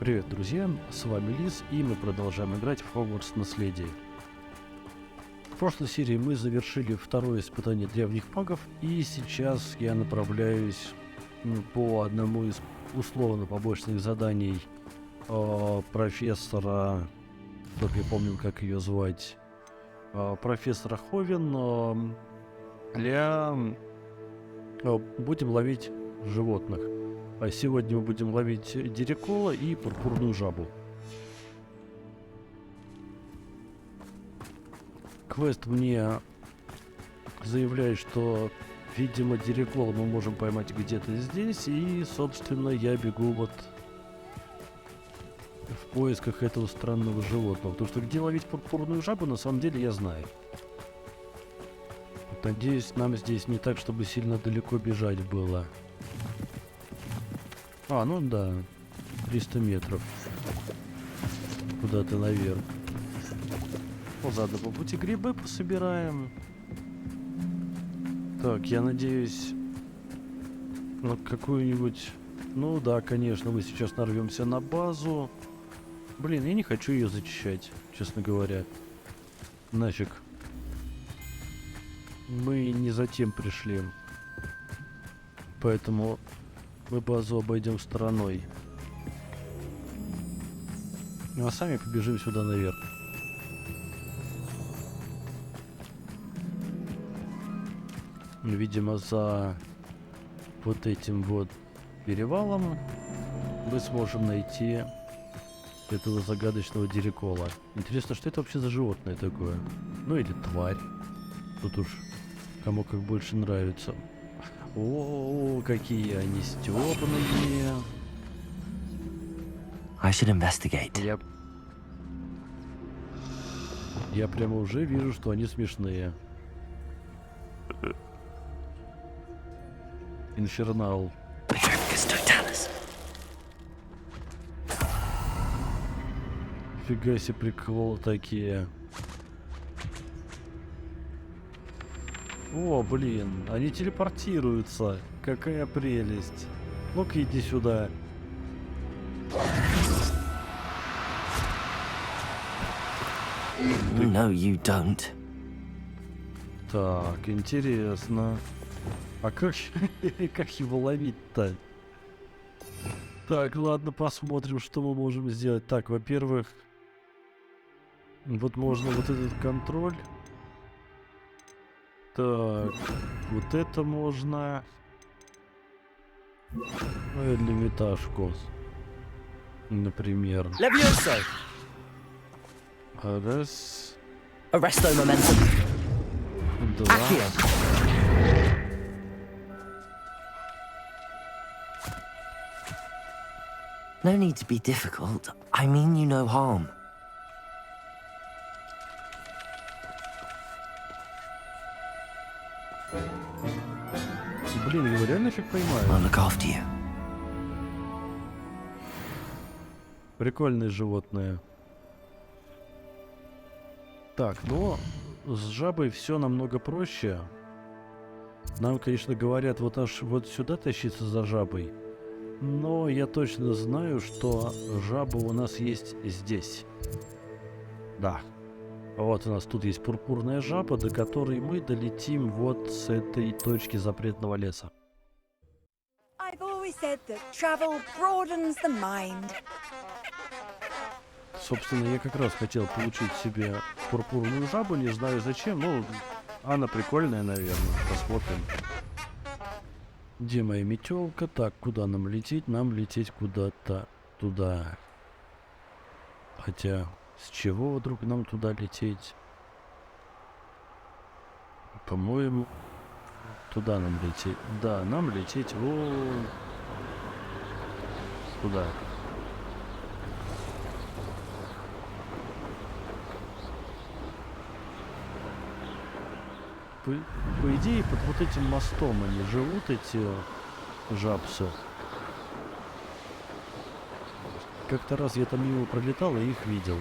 Привет, друзья, с вами Лис, и мы продолжаем играть в Хогвартс наследие. В прошлой серии мы завершили второе испытание древних магов, и сейчас я направляюсь по одному из условно побочных заданий профессора, только я помню, как ее звать, профессора Ховен, будем ловить животных. А сегодня мы будем ловить дирикола и пурпурную жабу. Квест мне заявляет, что, видимо, дирикола мы можем поймать где-то здесь, и, собственно, я бегу вот в поисках этого странного животного. Потому что где ловить пурпурную жабу, на самом деле, я знаю. Надеюсь, нам здесь не так, чтобы сильно далеко бежать было. Ну да, 300 метров. Куда-то наверх. Заодно по пути грибы пособираем. Так, я надеюсь, какую-нибудь... Ну да, конечно, мы сейчас нарвемся на базу. Блин, я не хочу ее зачищать, честно говоря. Нафиг. Мы не затем пришли. Поэтому... мы базу обойдем стороной. А сами побежим сюда наверх. Видимо, за вот этим вот перевалом мы сможем найти этого загадочного дирикола. Интересно, что это вообще за животное такое? Ну или тварь. Тут уж кому как больше нравится. О, какие они стёбаные. I should investigate. Я прямо уже вижу, что они смешные. Инфернал. Фига себе приколы такие. О, блин, они телепортируются. Какая прелесть. Ну-ка, иди сюда. No, you don't. Так, интересно. А как его ловить-то? Так, ладно, посмотрим, что мы можем сделать. Так, во-первых, вот можно вот этот контроль. Так, вот это можно. Ну и лимиташку, например. Levioso. Раз. Arresto momentum. Два. Accio. No need to be difficult. I mean you no harm. Блин, его реально фиг поймаю. I'll look after you. Прикольное животное. Так, но с жабой все намного проще. Нам, конечно, говорят вот аж вот сюда тащиться за жабой. Но я точно знаю, что жаба у нас есть здесь. Да. Вот у нас тут есть пурпурная жаба, до которой мы долетим вот с этой точки запретного леса. Собственно, я как раз хотел получить себе пурпурную жабу, не знаю зачем, но она прикольная, наверное. Посмотрим. Где моя метелка? Так, куда нам лететь? Нам лететь куда-то туда. Хотя... с чего вдруг нам туда лететь? По-моему, туда нам лететь. Да, нам лететь вон туда. По идее, под вот этим мостом они живут, эти жабсы. Как-то раз я там мимо пролетал и их видел.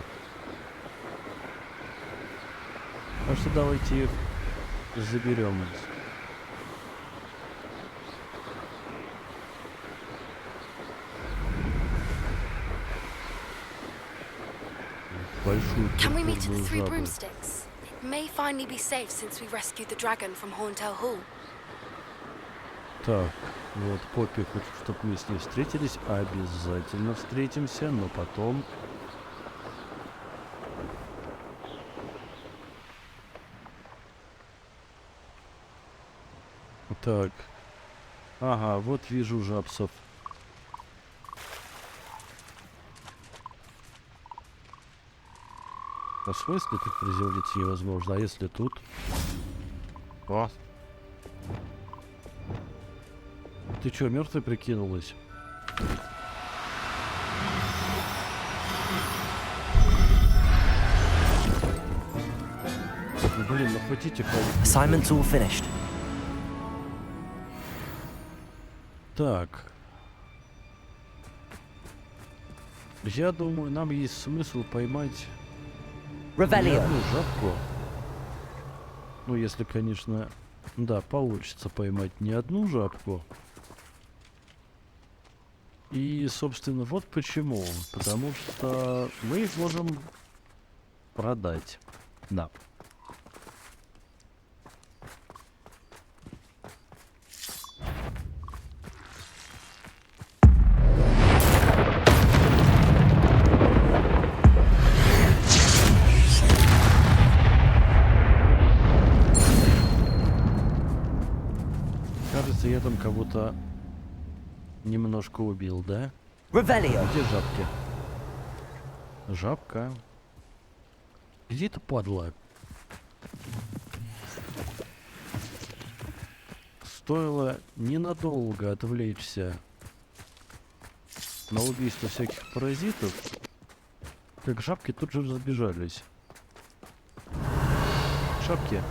Так что давайте их заберем. большую Can we meet at the пурпурную Three жабу. Broomsticks? It may finally be safe since we rescued the dragon from Horntail Hall. Так, вот Поппи хочет, чтобы мы с ней встретились. Обязательно встретимся, но потом... Так. Ага, вот вижу жабсов. А в смысле тут приземлиться невозможно? А если тут? О! Ты чё, мертвой прикинулась? Ну, блин, ну хватите кого-то. Assignment's all finished. Так. Я думаю, нам есть смысл поймать не Revelio. одну жабку. Ну, если, конечно, да, получится поймать не одну жабку. И, собственно, вот почему. Потому что мы их можем продать. Да. Кажется, я там кого-то немножко убил, да? Revelio. Где жабки? Жабка. Где это падла? Стоило ненадолго отвлечься на убийство всяких паразитов, как жабки тут же разбежались. Жабки.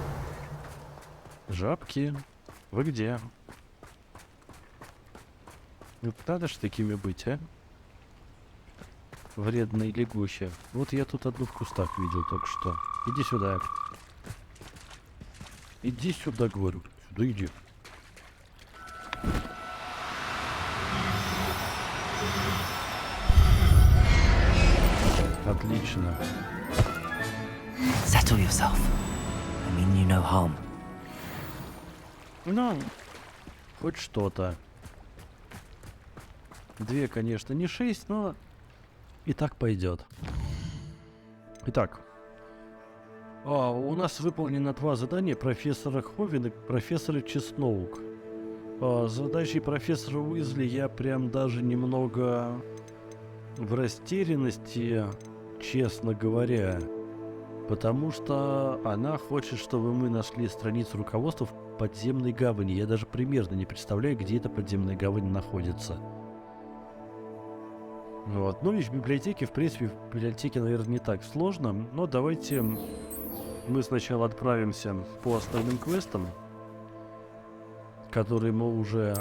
Жабки. Вы где? Вот надо ж такими быть, а? Вредные лягуши. Вот я тут одну в кустах видел только что. Иди сюда. Иди сюда, говорю. Сюда иди. Отлично. Settle yourself. I mean you no harm. Ну, хоть что-то. Две, конечно, не 6, но и так пойдет. Итак. У нас выполнено 2 задания профессора Ховина и профессора Чесноук. Задачей профессора Уизли я прям даже немного в растерянности, честно говоря. Потому что она хочет, чтобы мы нашли страницу руководства в подземной гавани. Я даже примерно не представляю, где эта подземная гавань находится. Вот. Ну и в библиотеке, в принципе, в библиотеке, наверное, не так сложно. Но давайте мы сначала отправимся по основным квестам, которые мы уже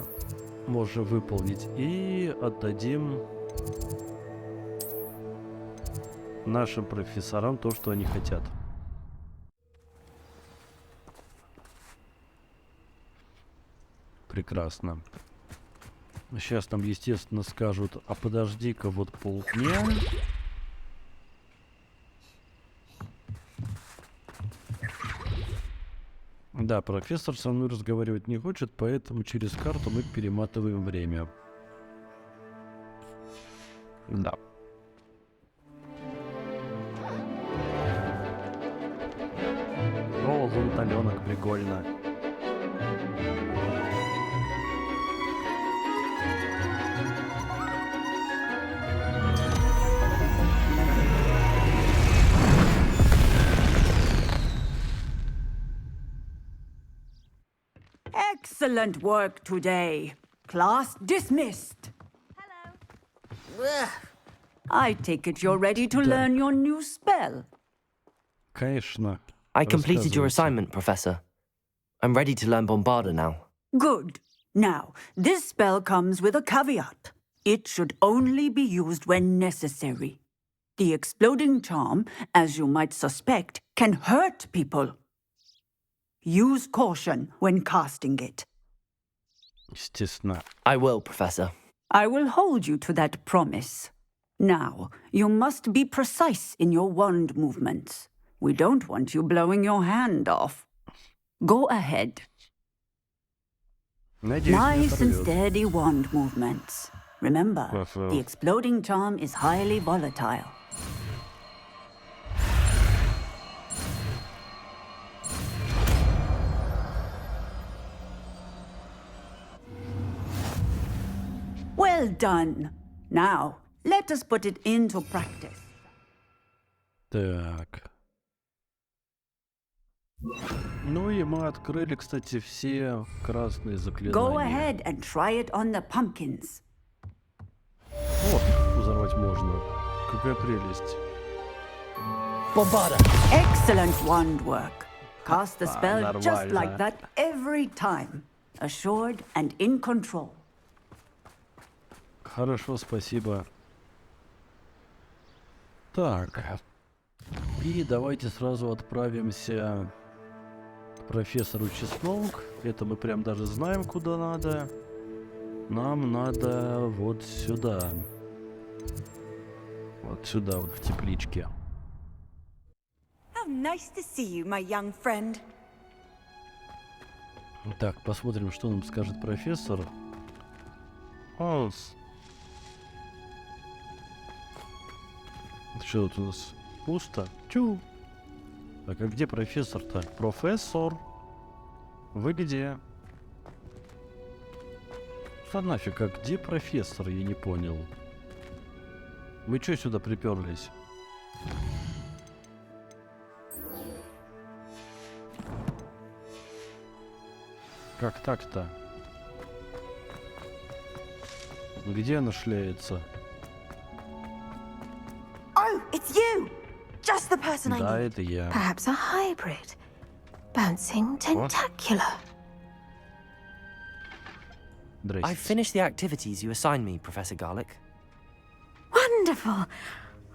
можем выполнить, и отдадим нашим профессорам то, что они хотят. Прекрасно. Сейчас нам, естественно, скажут, а подожди-ка, вот полдня. Да, профессор со мной разговаривать не хочет, поэтому через карту мы перематываем время. Да. О, лунталенок, прикольно. Excellent work today. Class dismissed. I take it you're ready to learn your new spell. Конечно. I completed your Рассказывайте. assignment, Professor. I'm ready to learn Bombarda now. Good. Now, this spell comes with a caveat. It should only be used when necessary. The exploding charm, as you might suspect, can hurt people. Use caution when casting it. Естественно. I will, Professor. I will hold you to that promise. Now, you must be precise in your wand movements. We don't want you blowing your hand off. Go ahead. Надеюсь, не Nice and оторвёт. steady wand movements. Remember, Well. the exploding charm is highly volatile. Well done. Now, let us put it into practice. Так. Ну и мы открыли, кстати, все красные Go заклинания. ahead and try it on the pumpkins. О, взорвать можно. Какая прелесть. Bombarda! Excellent wand work. Cast the spell just Нормально. like that every time. Assured and in control. Хорошо, спасибо. Так. И давайте сразу отправимся к профессору Чеснок. Это мы прям даже знаем, куда надо. Нам надо вот сюда. Вот сюда, вот в тепличке. How nice to see you, my young friend. Так, посмотрим, что нам скажет профессор. Что тут у нас? Пусто? Чу. Так, а где профессор-то? Профессор? Вы где? Что нафиг, а где профессор? Я не понял. Вы чё сюда приперлись? Как так-то? Где она шляется? Oh, it's you! Just the person I Да, need. это я. Perhaps a hybrid. Bouncing tentacular. I've Здрасте. finished the activities you assigned me, Professor Garlic. Wonderful!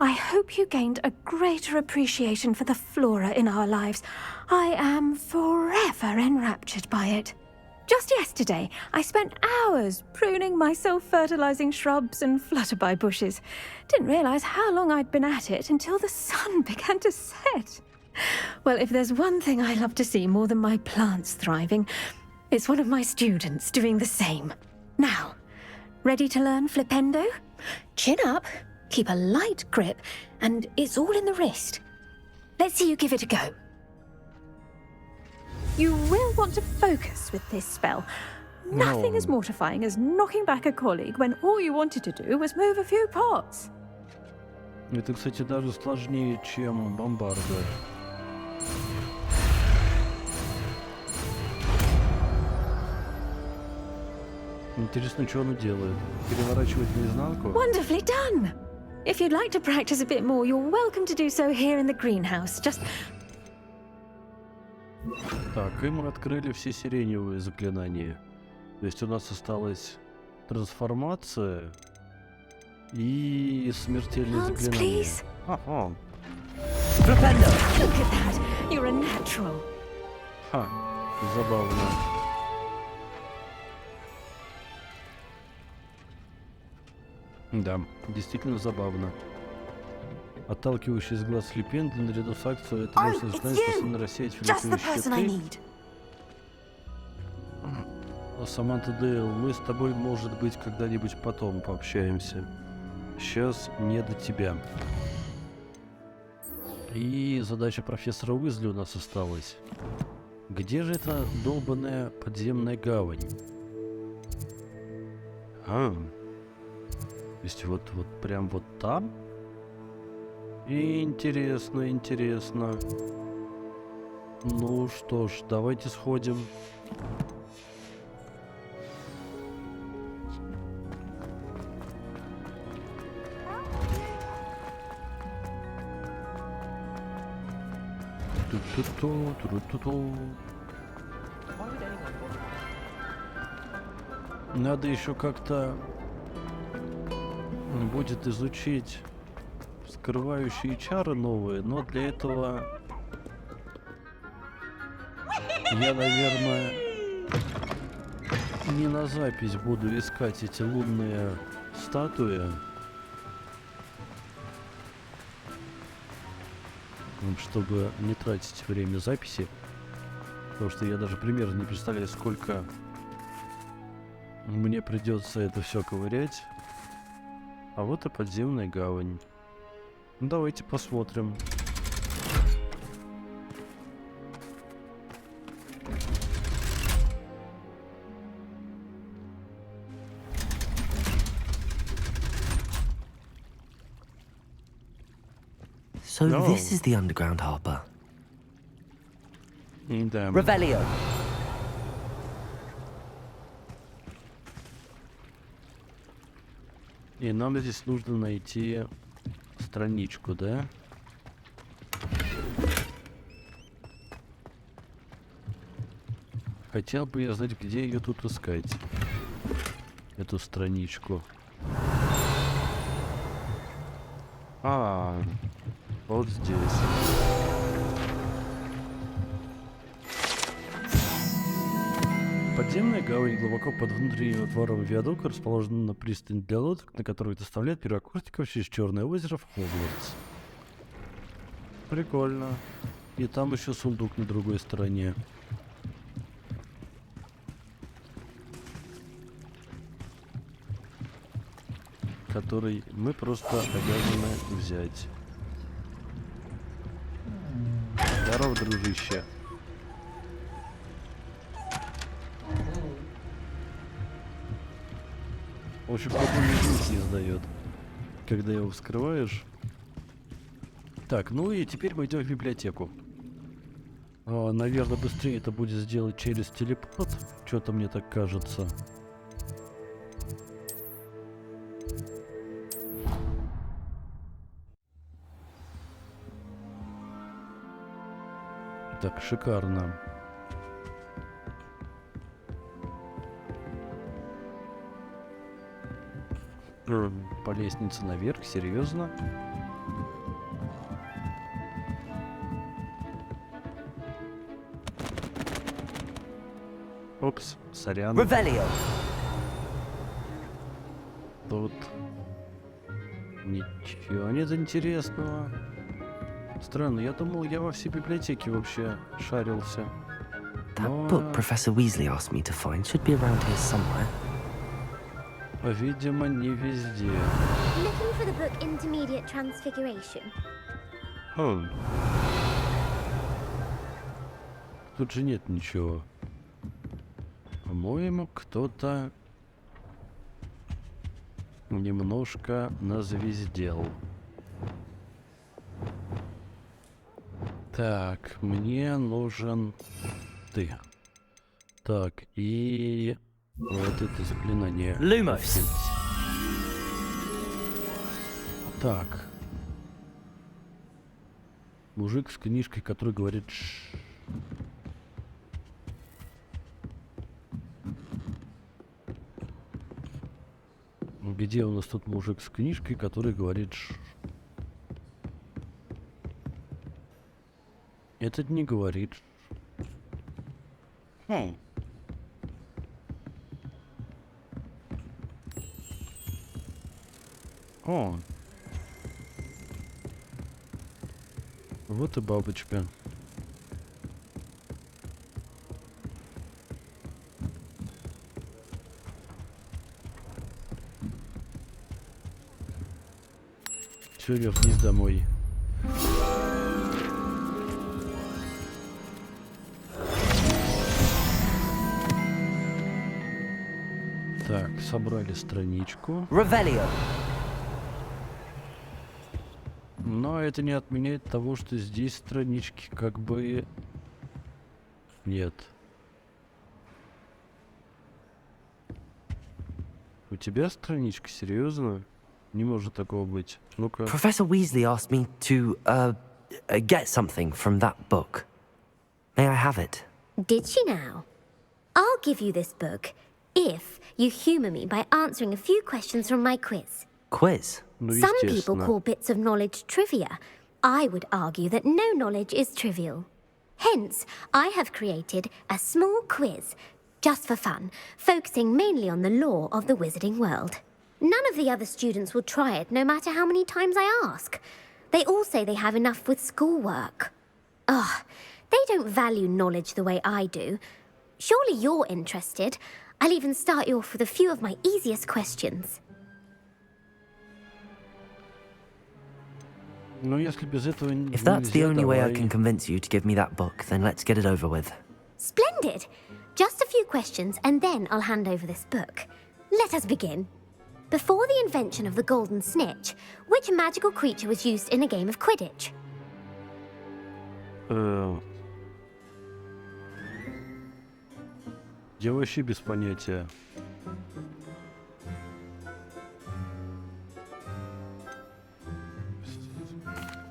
I hope you gained a greater appreciation for the flora in our lives. I am forever enraptured by it. Just yesterday, I spent hours pruning my self-fertilizing shrubs and flutterby bushes. Didn't realize how long I'd been at it until the sun began to set. Well, if there's one thing I love to see more than my plants thriving, it's one of my students doing the same. Now, ready to learn flipendo? Chin up, keep a light grip, and it's all in the wrist. Let's see you give it a go. You will want to focus with this spell. Nothing as mortifying as knocking back a colleague when all you wanted to do was move a few pots. Это, кстати, даже сложнее, чем бомбарда. Интересно, что она делает? Переворачивает наизнанку? Wonderfully done! If you'd like to practice a bit more, you're welcome to do so here in the greenhouse. Just Так, и мы открыли все сиреневые заклинания. То есть у нас осталась трансформация и смертельные Hands, заклинания. please. Ага. look at that! You're a natural. Ха, забавно. Да, действительно забавно. Отталкивающий с глаз слепенды наряду с акцией это Oh, может it's заклинать, you! способно рассеять Just the фиолетовые person I щиты. need. Саманта Дейл, мы с тобой, может быть, когда-нибудь потом пообщаемся. Сейчас не до тебя. И задача профессора Уизли у нас осталась. Где же эта долбаная подземная гавань? То есть вот прям вот там? Интересно, интересно. Ну что ж, давайте сходим. Ту-ту-ту, тру-ту-ту. Надо еще как-то будет изучить скрывающие чары новые, но для этого я, наверное, не на запись буду искать эти лунные статуи. чтобы не тратить время записи. Потому что я даже примерно не представляю, сколько мне придется это все ковырять. А вот и подземная гавань. Ну, давайте посмотрим. So this is the underground harbor. Да. Revelio. И нам здесь нужно найти страничку, да? Хотел бы я знать, где ее тут искать. Эту страничку. Вот здесь. Подземная гавань глубоко под внутренним двором виадука расположена на пристани для лодок, на которую доставляют первокурсников через Черное озеро в Хогвартс. Прикольно. И там еще сундук на другой стороне. Который мы просто обязаны взять. Здорово, дружище. В общем, какой-то звук не издает, когда его вскрываешь. Так, ну и теперь мы идем в библиотеку. Наверное, быстрее это будет сделать через телепорт. Что-то мне так кажется. Так, шикарно. По лестнице наверх, серьезно? Опс, сорян. Revelio. Тут ничего нет интересного. Странно, я думал, я во всей библиотеке вообще шарился. That book Professor Weasley asked me to find should be around here somewhere. Видимо, не везде. Looking for the book Intermediate Transfiguration. Тут же нет ничего. По-моему, кто-то немножко назвездел. Так, мне нужен ты. Так, и вот это заклинание. Lumos. Так. Мужик с книжкой, который говорит Где у нас тут мужик с книжкой, который говорит Этот не говорит. О. Вот и бабочка. Все, вернись домой. Так, собрали страничку. Revelio. Но это не отменяет того, что здесь странички как бы нет. У тебя страничка? Серьезно? Не может такого быть. Ну-ка. Professor Weasley asked me to, get something from that book. May I have it? Did she now? I'll give you this book if you humour me by answering a few questions from my quiz. Quiz? Ну, Some people естественно. call bits of knowledge trivia. I would argue that no knowledge is trivial. Hence, I have created a small quiz, just for fun, focusing mainly on the lore of the wizarding world. None of the other students will try it, no matter how many times I ask. They all say they have enough with schoolwork. Ugh, they don't value knowledge the way I do. Surely you're interested. I'll even start you off with a few of my easiest questions. Ну, если без этого If that's the нельзя, only way I давай. can convince you to give me that book, then let's get it over with. Splendid! Just a few questions and then I'll hand over this book. Let us begin. Before the invention of the golden snitch, which magical creature was used in a game of Quidditch? Я вообще без понятия.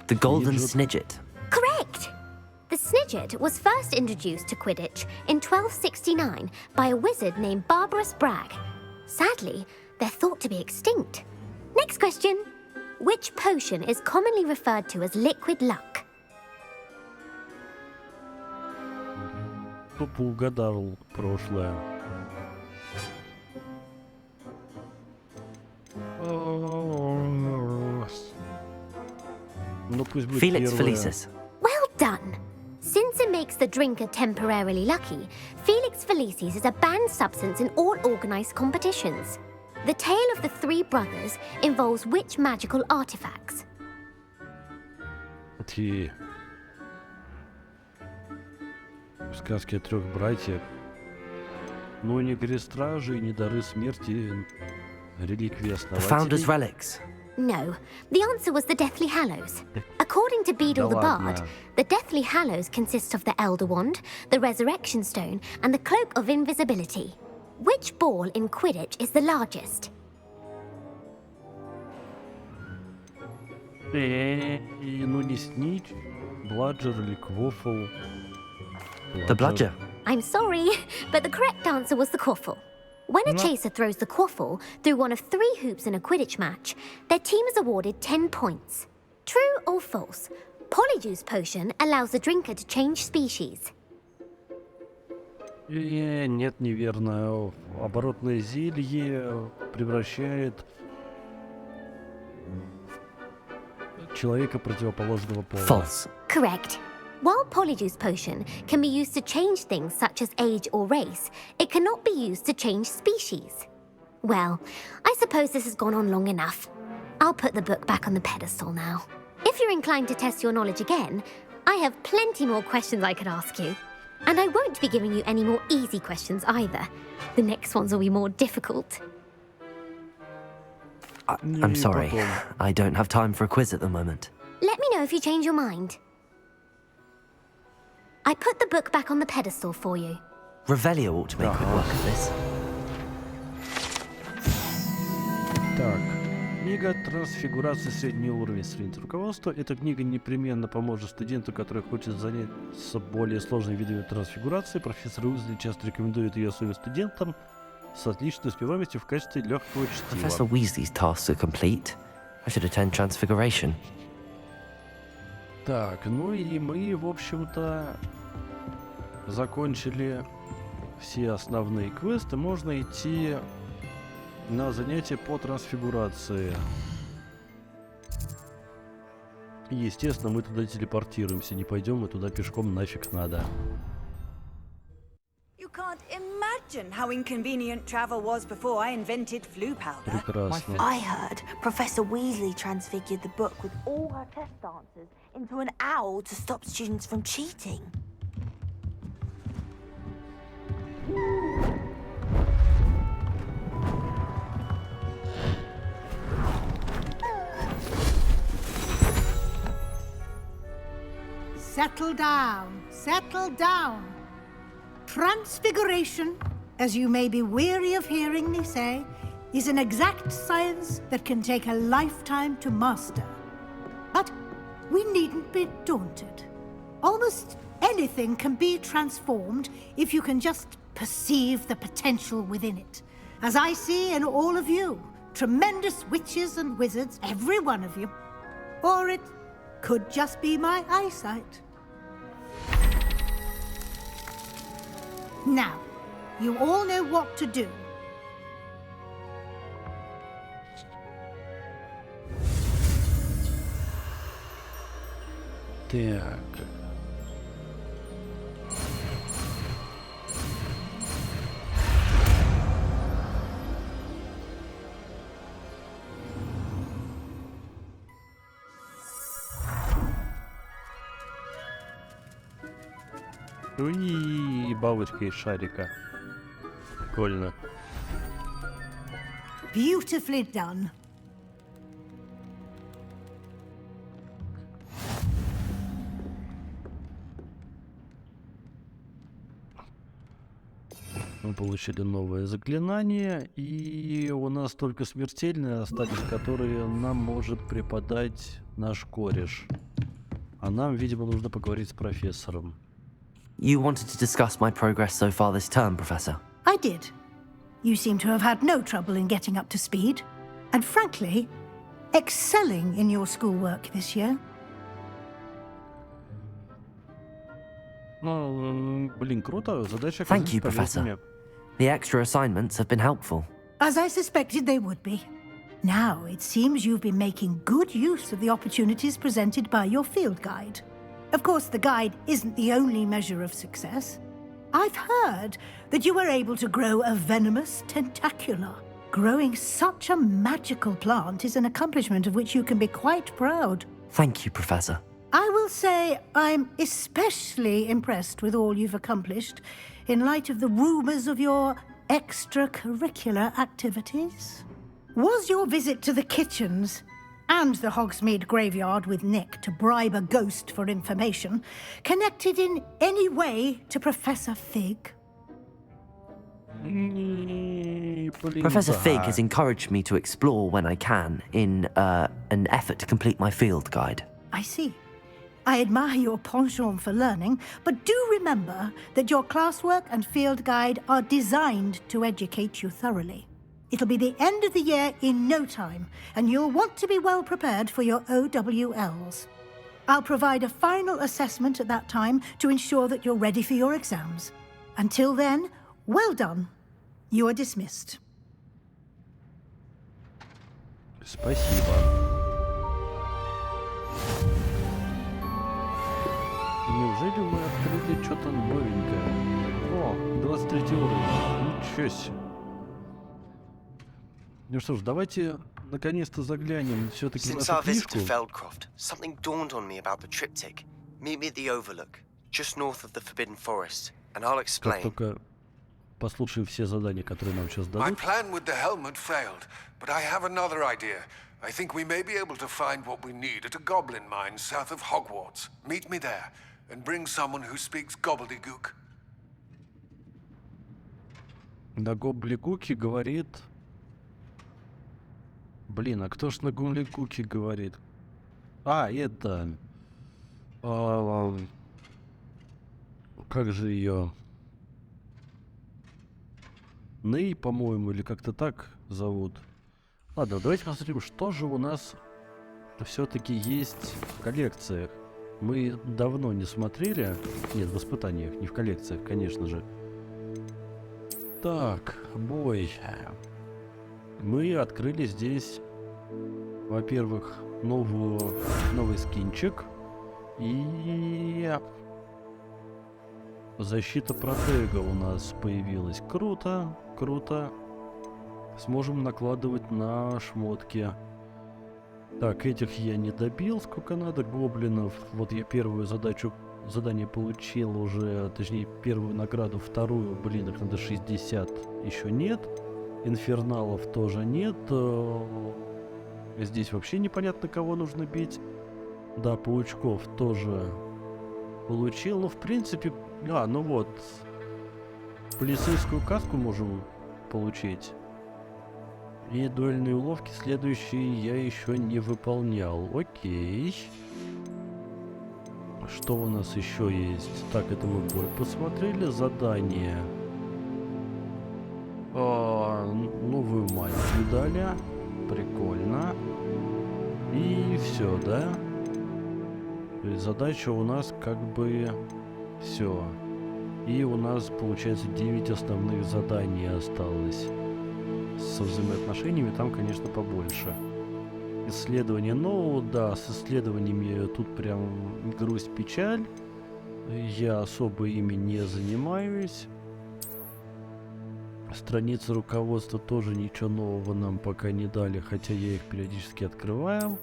The Golden Snidget. Snidget. Correct! The Snidget was first introduced to Quidditch in 1269 by a wizard named Barbarous Bragg. Sadly, they're thought to be extinct. Next question. Which potion is commonly referred to as liquid luck? Кто поугадал прошлое? Ну пусть будет Felix первое. Felicis. Well done! Since it makes the drinker temporarily lucky, Felix Felicis is a banned substance in all organized competitions. The tale of the three brothers involves which magical artifacts? Ти. Сказки о трех братьях. Ну, не крестражи, не дары смерти, реликвии The Founder's основателей. Relics. No, the answer was the Deathly Hallows. According to Beedle the Bard, ладно. the Deathly Hallows consists of the Elder Wand, the Resurrection Stone, and the Cloak of Invisibility. Which ball in Quidditch is the largest? Ну, не снич, бладжер или квофл. The Bludger. I'm sorry, but the correct answer was the Quaffle. When a chaser throws the Quaffle through one of 3 hoops in a Quidditch match, their team is awarded 10 points. True or false? Polyjuice potion allows the drinker to change species. Нет, неверно. Оборотное зелье превращает человека противоположного пола. False. Correct. While Polyjuice potion can be used to change things such as age or race, it cannot be used to change species. Well, I suppose this has gone on long enough. I'll put the book back on the pedestal now. If you're inclined to test your knowledge again, I have plenty more questions I could ask you. And I won't be giving you any more easy questions either. The next ones will be more difficult. I'm sorry. I don't have time for a quiz at the moment. Let me know if you change your mind. I put the book back on the pedestal for you. Revelio ought to make quick work of this. Так, книга «Трансфигурация. Средний уровень. Страница руководства». Эта книга непременно поможет студенту, который хочет заняться более сложными видами трансфигурации. Профессор Уизли часто рекомендует ее своим студентам с отличной успеваемостью в качестве легкого Professor чтива. Weasley's tasks are complete. I should attend Transfiguration. Так, ну и мы, в общем-то, закончили все основные квесты. Можно идти на занятия по трансфигурации. И, естественно, мы туда телепортируемся. Не пойдем мы туда пешком, нафиг надо. You can't imagine how inconvenient travel was before I invented flu powder. Прекрасно. I heard Professor Weasley transfigured the book with all her test answers into an owl to stop students from cheating. Settle down, settle down. Transfiguration, as you may be weary of hearing me say, is an exact science that can take a lifetime to master. But we needn't be daunted. Almost anything can be transformed if you can just perceive the potential within it. As I see in all of you, tremendous witches and wizards, every one of you. Or it could just be my eyesight. Now, you all know what to do. Так. Уи, бабочка из шарика. Прикольно. Beautifully done. Мы получили новое заклинание, и у нас только смертельные остались, которые нам может преподать наш кореш. А нам, видимо, нужно поговорить с профессором. You wanted to discuss my progress so far this term, Professor? I did. You seem to have had no trouble in getting up to speed, and frankly, excelling in your schoolwork this year. Ну, блин, круто. Задача Thank you, оказалась Professor. полезными. The extra assignments have been helpful. As I suspected they would be. Now, it seems you've been making good use of the opportunities presented by your field guide. Of course, the guide isn't the only measure of success. I've heard that you were able to grow a venomous tentacula. Growing such a magical plant is an accomplishment of which you can be quite proud. Thank you, Professor. I will say I'm especially impressed with all you've accomplished in light of the rumors of your extracurricular activities. Was your visit to the kitchens and the Hogsmeade graveyard with Nick to bribe a ghost for information connected in any way to Professor Fig? Professor Fig has encouraged me to explore when I can in an effort to complete my field guide. I see. I admire your penchant for learning, but do remember that your classwork and field guide are designed to educate you thoroughly. It'll be the end of the year in no time, and you'll want to be well prepared for your OWLs. I'll provide a final assessment at that time to ensure that you're ready for your exams. Until then, well done. You are dismissed. Спасибо. Неужели мы открыли что-то новенькое? О, 23 уровень. Ничего себе. Ну что ж, давайте наконец-то заглянем все-таки в Since нашу our visit книжку. to Feldcroft, something dawned on me about the triptych. Meet me at the Overlook, just north of the Forbidden Forest, and I'll Как explain. только послушаем все задания, которые нам сейчас My дадут. plan with the helmet failed, but I have another idea. I think we may be able to find what we need at a goblin mine south of Hogwarts. Meet me there, and bring someone who speaks gobbledygook. На гобликуке говорит... Блин, а кто ж на гобликуке говорит? А, это... как же ее... Ней, по-моему, или как-то так зовут. Ладно, давайте посмотрим, что же у нас все-таки есть в коллекциях. Мы давно не смотрели. Нет, в испытаниях, не в коллекциях, конечно же. Так, бой. Мы открыли здесь, во-первых, новый скинчик. И защита протега у нас появилась. Круто, круто. Сможем накладывать на шмотки. Так, этих я не добил, сколько надо, гоблинов. Вот я первую задание получил уже, точнее, первую награду, вторую, блин, их надо 60, еще нет. Инферналов тоже нет. Здесь вообще непонятно, кого нужно бить. Да, паучков тоже получил. Ну, в принципе... ну вот. Полицейскую каску можем получить. И дуэльные уловки следующие я еще не выполнял. Окей. Что у нас еще есть? Так, это мы бой посмотрели. Задание. Новую мантию дали. Прикольно. И все, да? То есть задача у нас как бы все. И у нас получается 9 основных заданий осталось. Со взаимоотношениями там, конечно, побольше. исследования. Ну да, с исследованиями тут прям грусть-печаль. Я особо ими не занимаюсь. Страницы руководства тоже ничего нового нам пока не дали, хотя я их периодически открываю.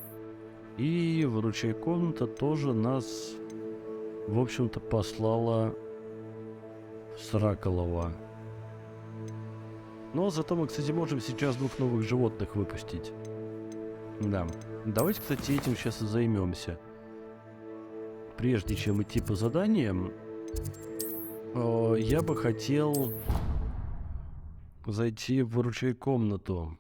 И выручай комната тоже нас, в общем-то, послала в Сраколова. Но зато мы, кстати, можем сейчас 2 новых животных выпустить. Да. Давайте, кстати, этим сейчас и займемся. Прежде чем идти по заданиям, я бы хотел зайти в выручай комнату.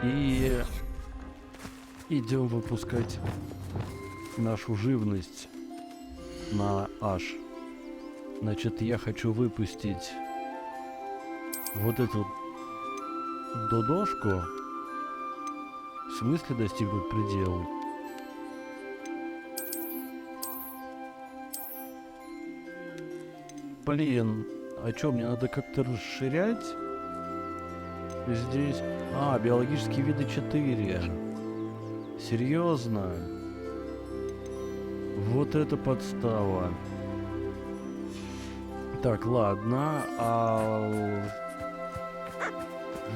И идем выпускать нашу живность на H. Значит, я хочу выпустить вот эту додошку. В смысле достигнуть предела? Блин, а чё, мне надо как-то расширять? Здесь... А, биологические виды 4. Серьезно? Вот это подстава. Так, ладно, а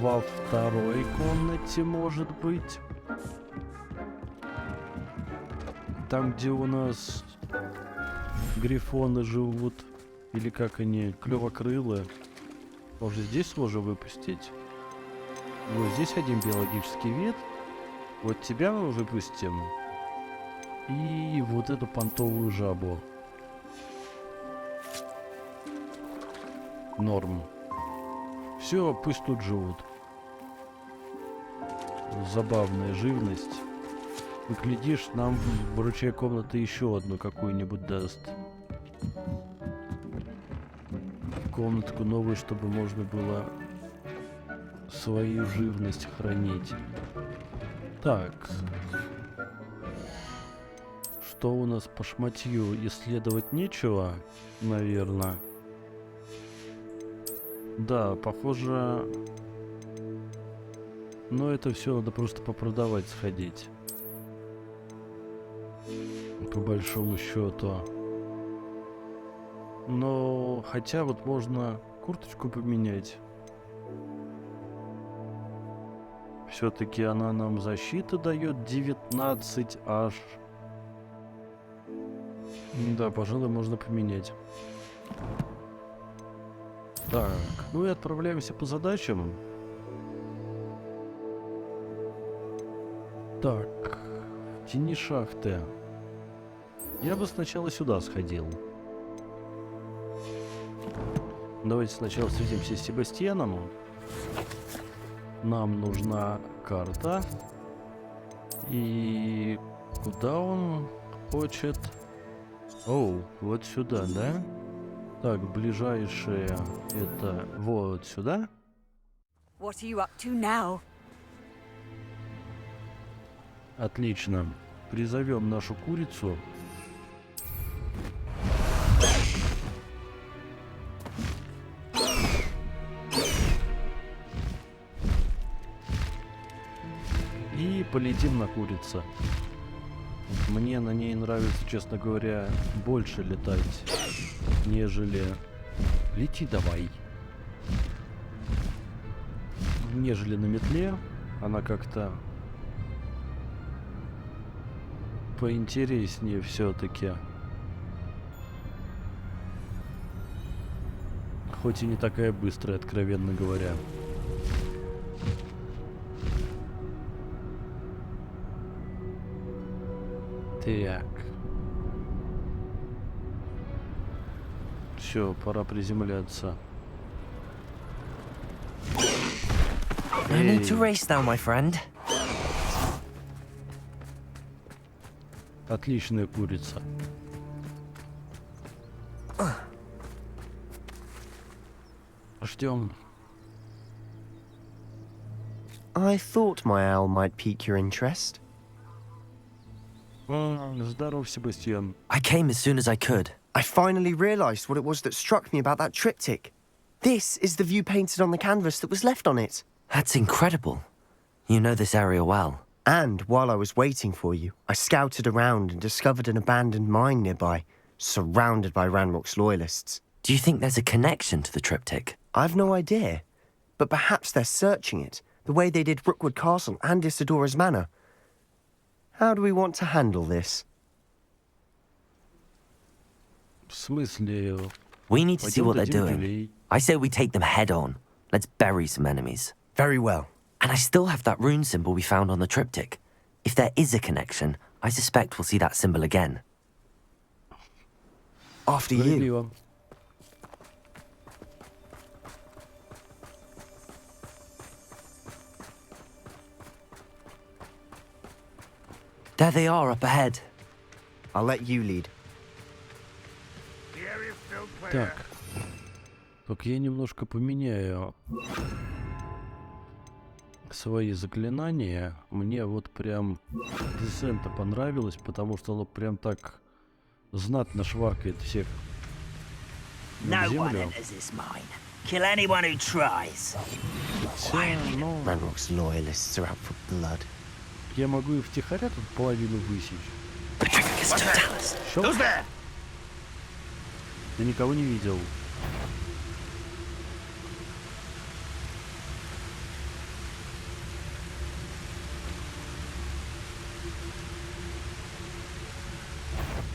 во второй комнате, может быть? Там, где у нас грифоны живут, или как они, клёвокрылые. Может, здесь сможем выпустить? Вот здесь один биологический вид. Вот тебя мы выпустим. И вот эту понтовую жабу. Норм. Все, пусть тут живут. Забавная живность. И глядишь, нам выручай комната еще одну какую-нибудь даст. Комнатку новую, чтобы можно было свою живность хранить. Так. Что у нас по шматью? Исследовать нечего, наверное. Да, похоже... Но это все надо просто попродавать, сходить. По большому счету. Но... Хотя вот можно курточку поменять. Все-таки она нам защиты дает 19 аж. Да, пожалуй, можно поменять. Так, ну и отправляемся по задачам. Так, в тени шахты. Я бы сначала сюда сходил. Давайте сначала встретимся с Себастьяном. Нам нужна карта. И куда он хочет? Оу, вот сюда, да? Так, ближайшее это вот сюда. What are you up to now? Отлично. Призовем нашу курицу. И полетим на курице. Мне на ней нравится, честно говоря, больше летать, нежели... Лети давай. Нежели на метле. Она как-то поинтереснее все-таки. Хоть и не такая быстрая, откровенно говоря. Так. Все, пора приземляться. No need to race now, my friend. Отличная курица. Ждем. I thought my owl might pique your interest. Здоров, Себастьян. I came as soon as I could. I finally realized what it was that struck me about that triptych. This is the view painted on the canvas that was left on it. That's incredible. You know this area well. And while I was waiting for you, I scouted around and discovered an abandoned mine nearby, surrounded by Ranrock's loyalists. Do you think there's a connection to the triptych? I've no idea, but perhaps they're searching it, the way they did Rookwood Castle and Isidora's Manor. How do we want to handle this? В смысле? We need to see what they're Пойдем дадим doing. люлей. I say we take them head on. Let's bury some enemies. Very well. And I still have that rune symbol we found on the triptych. If there is a connection, I suspect we'll see that symbol again. After you. Справедливо. There they are up ahead. I'll let you lead. Так. Только я немножко поменяю свои заклинания. Мне вот прям десента понравилось, потому что оно прям так знатно шваркает всех на землю. Хотя, ну, Ranrock's loyalists are out for blood. я могу и втихаря тут половину высечь. Щелк. Я никого не видел.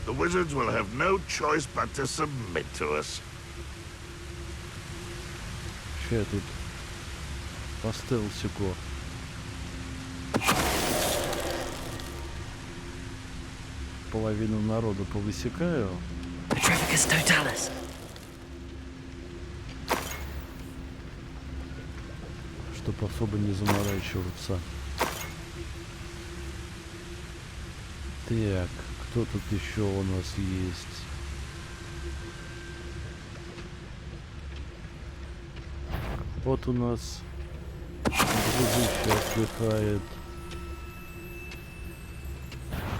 The wizards will have no choice but to submit to us. Ща я тут постелсику. Половину народа повысекаю. Чтоб особо не заморачиваться. Так, кто тут еще у нас есть? Вот у нас дружище отдыхает.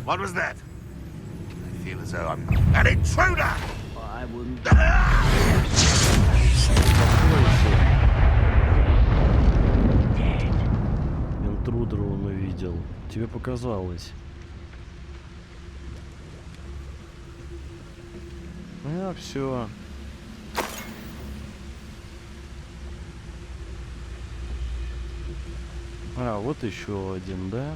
What was that? I feel as though I'm an intruder! I wouldn't... Интрудера он увидел. Тебе показалось. А, все. А, вот еще один, да?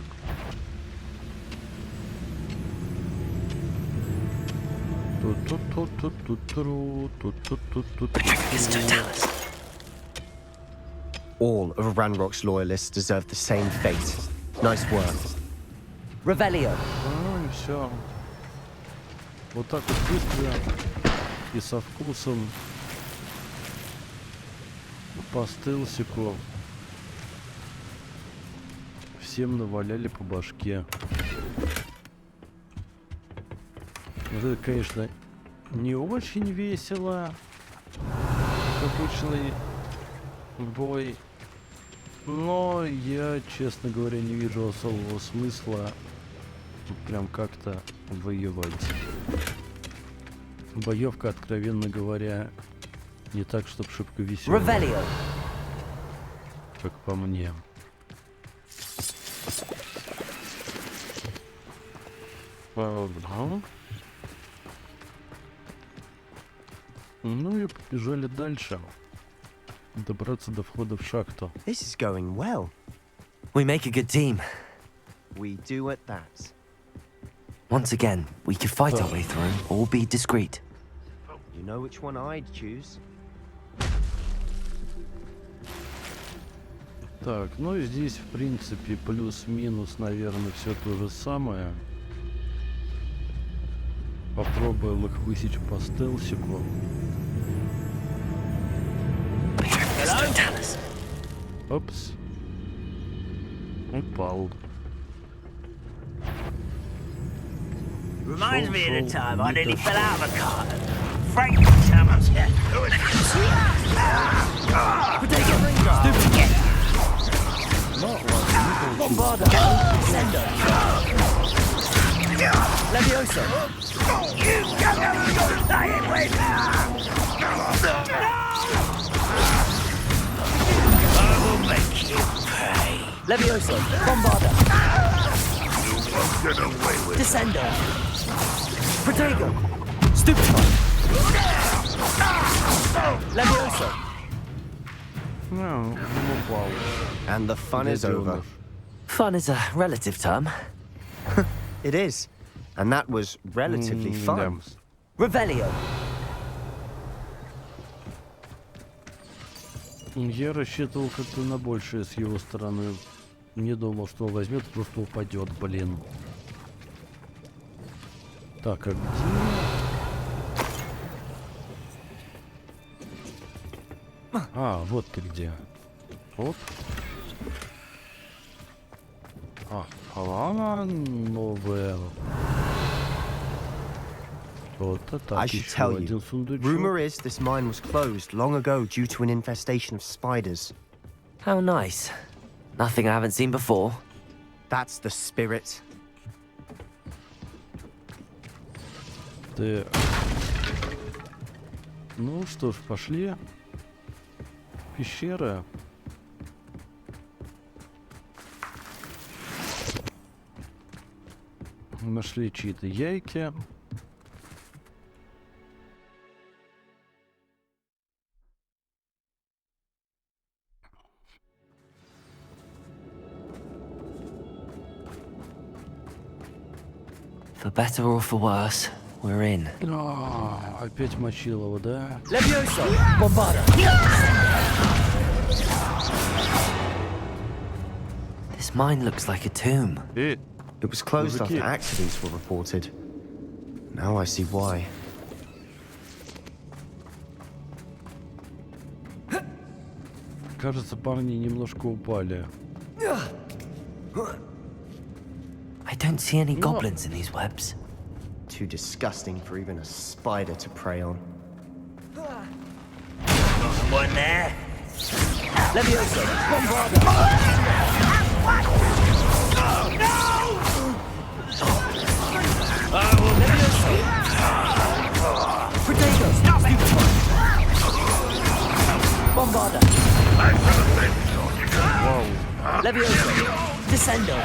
All of Ranrock's loyalists deserve the same fate. Nice work. Revelio. Ну и все. Вот так вот быстро и со вкусом по стелсику всем наваляли по башке. Вот это, конечно, не очень весело, как обычный бой, но я, честно говоря, не вижу особого смысла прям как-то воевать. Боевка, откровенно говоря, не так, чтобы шибко веселая, как по мне. Ну и побежали дальше. Добраться до входа в шахту. This is going well. We make a good team. We do at that. Once again, we could fight our way through or be discreet. You know which one I'd choose. Так, ну здесь, в принципе, плюс-минус, наверное, все то же самое. Попробуем их высечь по стелсику. Опс. Упал. Reminds me of the time I nearly fell out of a car. Frank, someone's here. Levioso. Levioso, Bombarda. Get away with Descendo. Protego. Stupefy. Levioso. Ну, упал. And the fun is over. Fun is a relative term. It is. And that was relatively fun. Revelio. Я рассчитывал как-то на большее с его стороны. Не думал, что он возьмет, просто упадет, блин. Так, а где? А, вот ты где. Вот. А, она новая. Вот-то так. I should tell you, rumor is this mine was closed long ago due to an infestation of spiders. How nice. Nothing I haven't seen before. That's the spirit. Так. Ну что ж, пошли. Пещера. Нашли чьи-то яйки. For better or for worse, we're in. Опять Мочилова, да? Levioso, Bombarda. This mine looks like a tomb. It was closed after accidents were reported. Now I see why. Кажется, парни немножко упали. I don't see any goblins in these webs. Too disgusting for even a spider to prey on. Someone there? Levioso, Bombarda. Levioso. Protego, Bombarda. Вау. Levioso, Descendo.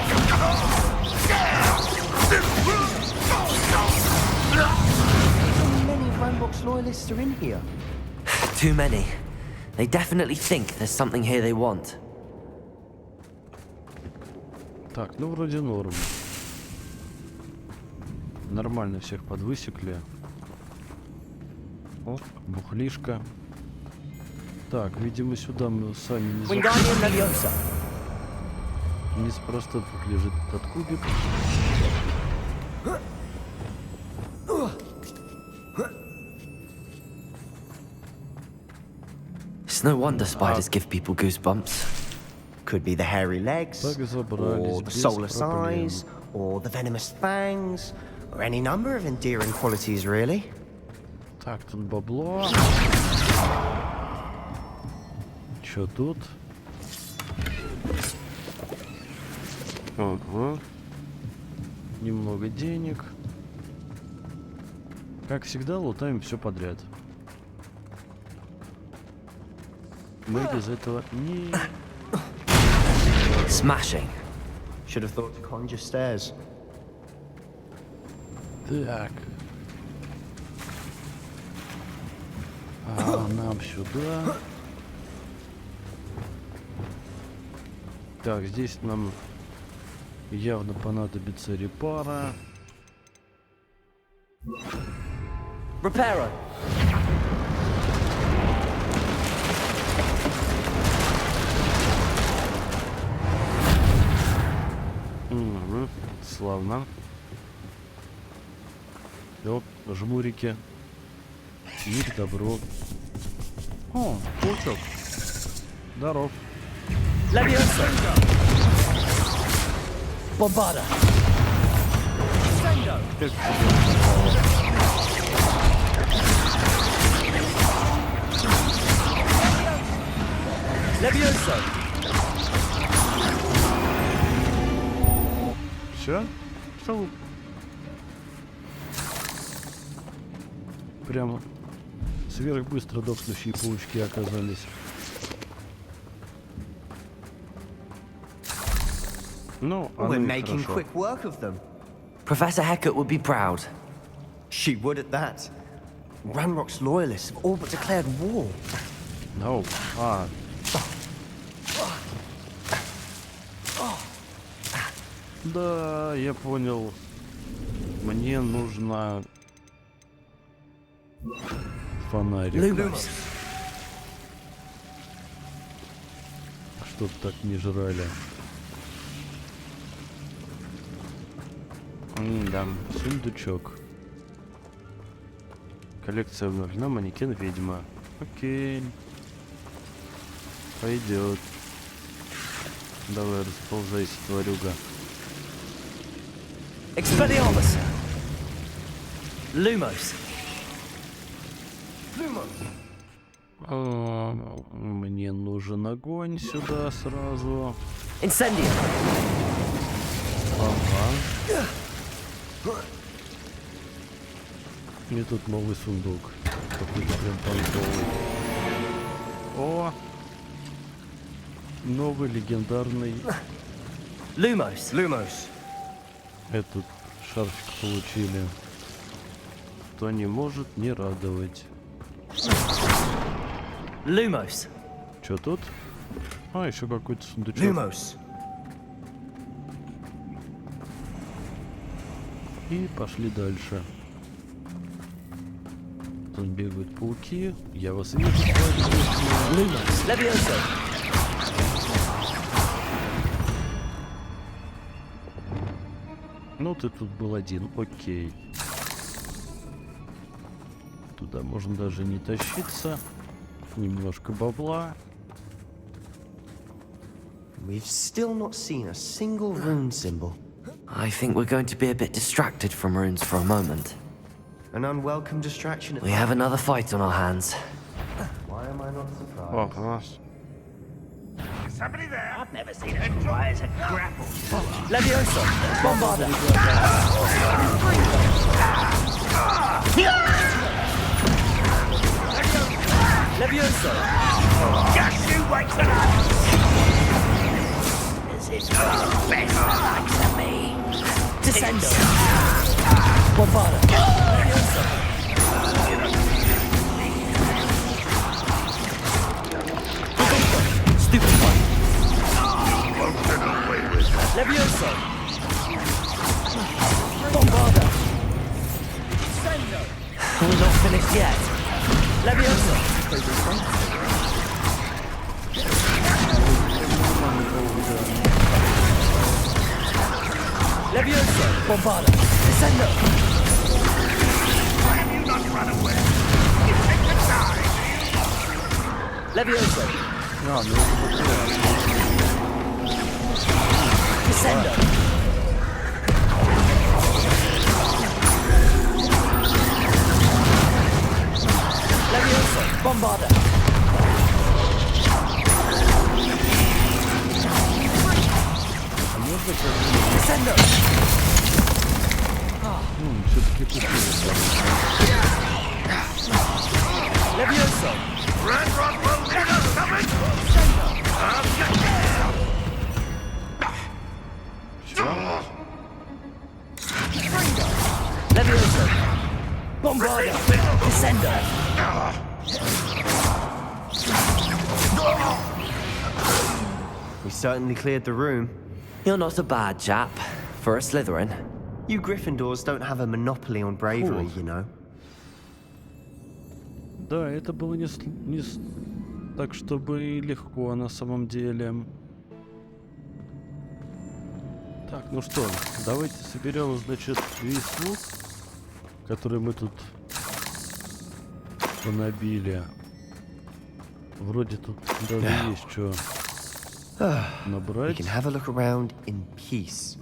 How many Rambox loyalists are in here? Too many. They definitely think there's something here they want. Так, ну вроде норм. Нормально всех подвысекли. О, бухлишка. Так, видимо, сюда мы сами не заходим. Неспроста тут лежит этот кубик. It's no wonder spiders give people goosebumps. Could be the hairy legs, or the soulless eyes, or the venomous fangs, or any number of endearing qualities, really. Так, тут бабло. Чё тут? Ага. Немного денег. Как всегда, лутаем все подряд. Мы без этого не... Smashing. Should have thought to conjure stairs. Так. А нам сюда. Так, здесь нам явно понадобится репара. Reparo. Угу, славно. Оп, жмурики. Мир, добро. О, паучок. Здоров. Levioso. Bombarda. Levioso. Все? Что? Прямо сверхбыстро дохнущие паучки оказались. Ну, We're оно и making хорошо. quick work of them. Professor Hecat would be proud. She would at that. Ranrock's loyalists have all but declared war. No. Да, я понял. Мне нужно фонарик. Чтоб так не жрали. Да, сундучок. Коллекция обновлена, манекен ведьма. Окей. Пойдет. Давай, расползайся, тварюга. Expelliarmus. Lumos. Мне нужен огонь сюда сразу. Incendio. Ага. И тут новый сундук. Какой-то прям понтовый. О! Новый легендарный. Lumos. Lumos. Этот шарфик получили. Кто не может не радовать. Lumos. Чё тут? А, еще какой-то сундучок. Lumos. И пошли дальше. Тут бегают пауки. Я вас вижу. Lumos. Levioso. Ну, ты тут был один. Окей. Туда можно даже не тащиться. Немножко бабла. We've still not seen a single rune symbol. I think we're going to be a bit distracted from runes for a moment. An unwelcome distraction. We have another fight on our hands. Why am I not surprised? О, класс. Is somebody there? I've never seen a dry as a grapple. Levioso. Bombarda. Levioso. Just you wait till This is for the best likes of me. Descendo. Bombarda. Levioso. Stupid one. Won't get away with it. Levioso. Bombarda. We're not finished yet. Levioso. Levioso. Bombarda. Descendo. Why have you not run away? You take the die. Levioso. А, ну это Descendo. Levioso. Bombarda. Descendo. все-таки купил. Levioso. Ranrock will never summon. Levioso. Bombarda. Descendo. We certainly cleared the room. You're not a bad chap for a Slytherin. You Gryffindors don't have a monopoly on bravery, you know. Да, это было так, чтобы легко на самом деле. Так, ну что, давайте соберем, значит, весь лут, который мы тут понабили. Вроде тут даже есть что набрать. We can have a look around in peace.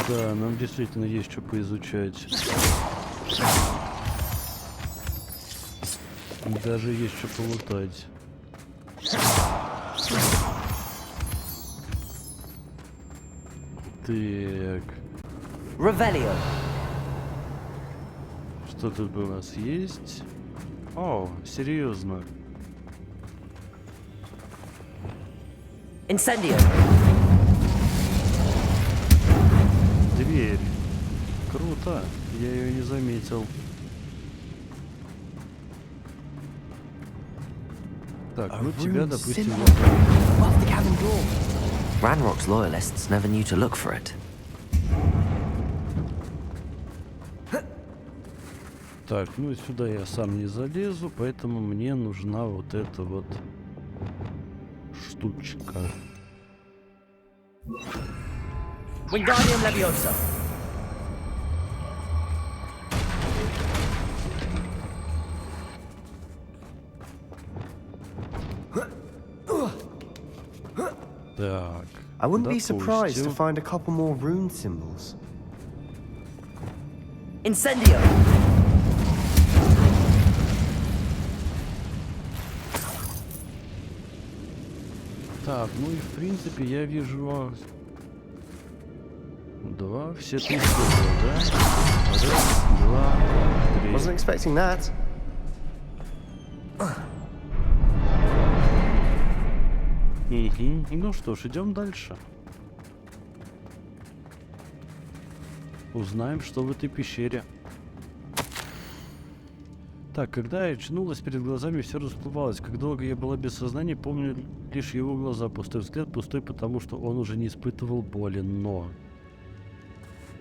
Да, нам действительно есть что поизучать. Даже есть что полутать. Так. Revelio. Что тут у нас есть? О, серьезно. Incendio. Дверь. Круто. Я ее не заметил. Так, ну тебя, допустим... Ranrock's loyalists never knew to look for it. Так, ну сюда я сам не залезу, поэтому мне нужна вот эта вот штучка. Wingardium Leviosa. Так. I wouldn't be surprised to find a couple more rune symbols. Incendio. Так, ну и в принципе я вижу все три символа, да? Раз, два, три. Wasn't expecting that. Ну что ж, идем дальше. Узнаем, что в этой пещере. Так, когда я очнулась, перед глазами все расплывалось. Как долго я была без сознания, помню лишь его глаза. Пустой взгляд, пустой, потому что он уже не испытывал боли, но...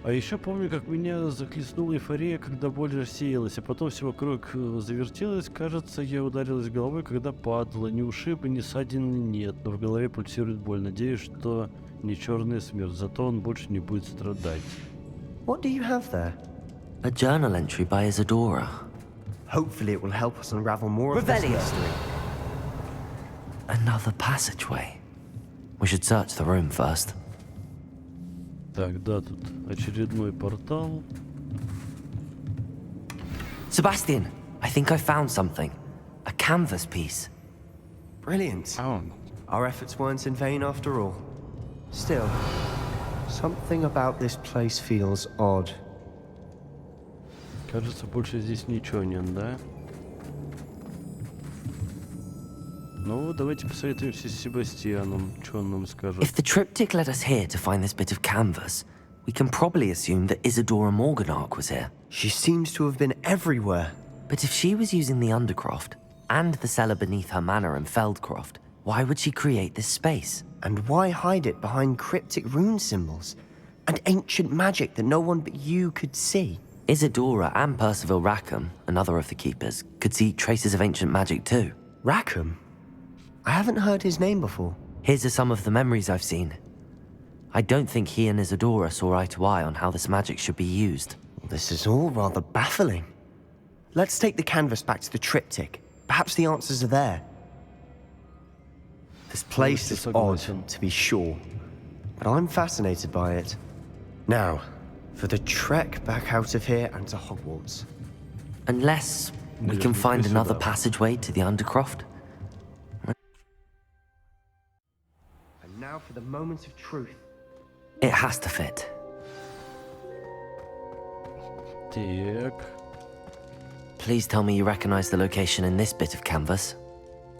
А еще помню, как меня захлестнула эйфория, когда боль рассеялась, а потом все вокруг завертелось. Кажется, я ударилась головой, когда падала. Ни ушиба, ни ссадины нет, но в голове пульсирует боль. Надеюсь, что не черная смерть, зато он больше не будет страдать. What do you have there? A journal entry by Isadora. Hopefully it will help us unravel more of this mystery. Another passageway. We should search the room first. Так, да, тут очередной портал. Sebastian, I think I found something. A canvas piece. Brilliant. Our efforts weren't in vain after all. Still, something about this place feels odd. Кажется, больше здесь ничего нет, да? Ну, давайте посоветуемся с Себастьяном, что он нам скажет. If the triptych led us here to find this bit of canvas, we can probably assume that Isadora Morganach was here. She seems to have been everywhere. But if she was using the Undercroft and the cellar beneath her manor in Feldcroft, why would she create this space? And why hide it behind cryptic rune symbols and ancient magic that no one but you could see? Isadora and Percival Rackham, another of the keepers, could see traces of ancient magic too. Rackham? I haven't heard his name before. Here's some of the memories I've seen. I don't think he and Isadora saw eye to eye on how this magic should be used. This is all rather baffling. Let's take the canvas back to the triptych. Perhaps the answers are there. This place is odd, to be sure, but I'm fascinated by it. Now, for the trek back out of here and to Hogwarts. Unless we can find another passageway to the Undercroft. And now for the moment of truth. It has to fit. Так. Please tell me you recognize the location in this bit of canvas.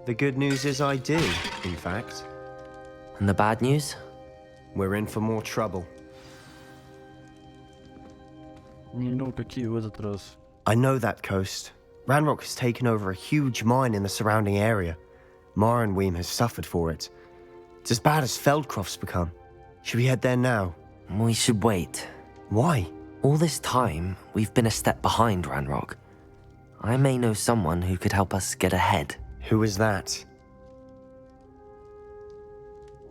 The good news is I do, in fact. And the bad news? We're in for more trouble. Ну, какие в этот раз? I know that coast. Ranrock has taken over a huge mine in the surrounding area. Mornweem has suffered for it. It's as bad as Feldcroft's become. Should we head there now? We should wait. Why? All this time, we've been a step behind Ranrock. I may know someone who could help us get ahead. Who is that?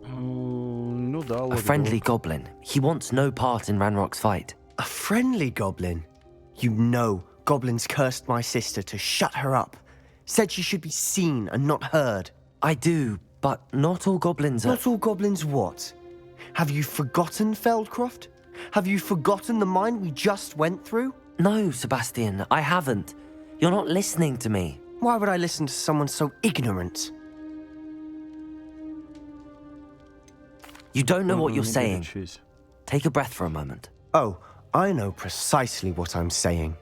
Ну да, A friendly goblin. He wants no part in Ranrock's fight. A friendly goblin? You know, goblins cursed my sister to shut her up. Said she should be seen and not heard. I do, but not all goblins are... Not all goblins what? Have you forgotten Feldcroft? Have you forgotten the mine we just went through? No, Sebastian, I haven't. You're not listening to me. Why would I listen to someone so ignorant? You don't know what you're saying. Take a breath for a moment. Oh, I know precisely what I'm saying.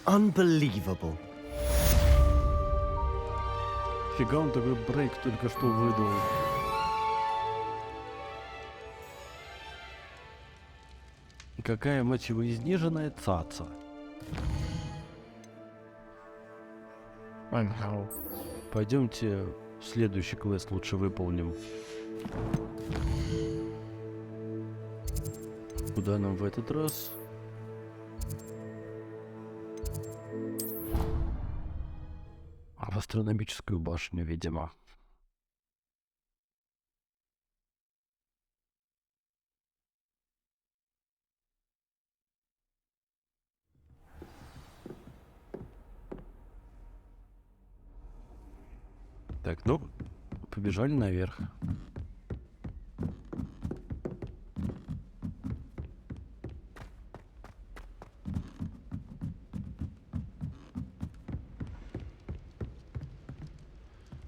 Unbelievable. Фига он такой брейк только что выдал. Какая, мать его, изнеженная цаца. Пойдемте следующий квест лучше выполним. Куда нам в этот раз? В астрономическую башню, видимо. Так, ну, побежали наверх.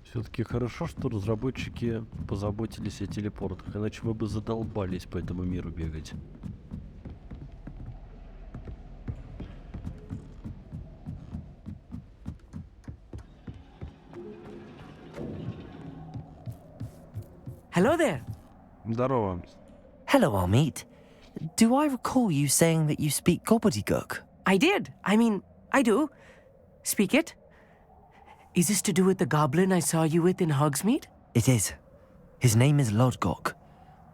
Все-таки хорошо, что разработчики позаботились о телепортах, иначе мы бы задолбались по этому миру бегать. Hello there. Здорово. Hello, Amit. Do I recall you saying that you speak gobbledygook? I did. I do. Speak it. Is this to do with the goblin I saw you with in Hogsmeade? It is. His name is Lodgok.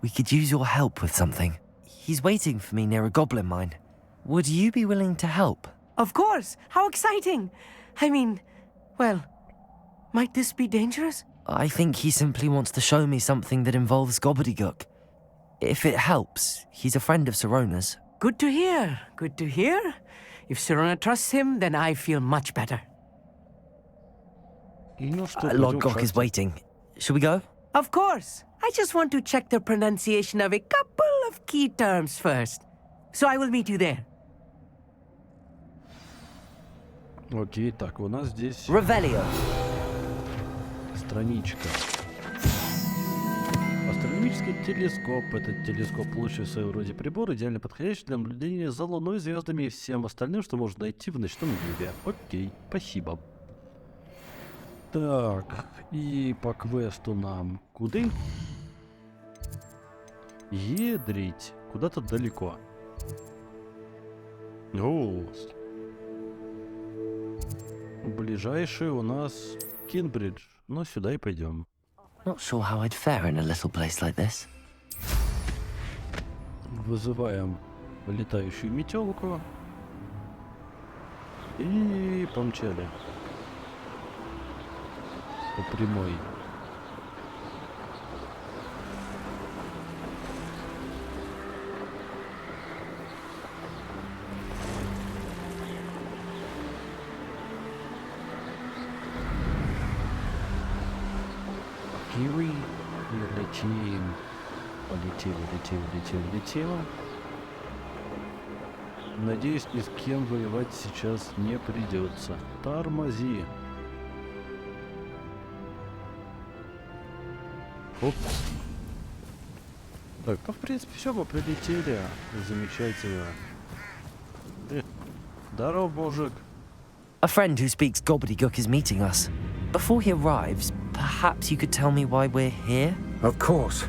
We could use your help with something. He's waiting for me near a goblin mine. Would you be willing to help? Of course. How exciting. Well, might this be dangerous? I think he simply wants to show me something that involves gobbledygook. If it helps, he's a friend of Sirona's. Good to hear. Good to hear. If Sirona trusts him, then I feel much better. Lodgok is waiting. Shall we go? Of course. I just want to check the pronunciation of a couple of key terms first. So I will meet you there. Окей, так, у нас здесь... Revelio. Страничка. Астрономический телескоп. Этот телескоп лучший в своем роде прибор, идеально подходящий для наблюдения за Луной, звездами и всем остальным, что можно найти в ночном небе. Окей, спасибо. Так, и по квесту нам куда? Едрить. Куда-то далеко. О, ближайший у нас Кинбридж. Ну, сюда и пойдем. Not sure how I'd fare in a little place like this. Вызываем летающую метелку. И помчали. По прямой. Киви, и летим. Полетело. Надеюсь, ни с кем воевать сейчас не придется. Тормози. Оп. Так, ну в принципе все, мы прилетели. Замечательно. Здорово, мужик. A friend who speaks gobbledygook is meeting us. Before he arrives, perhaps you could tell me why we're here? Of course.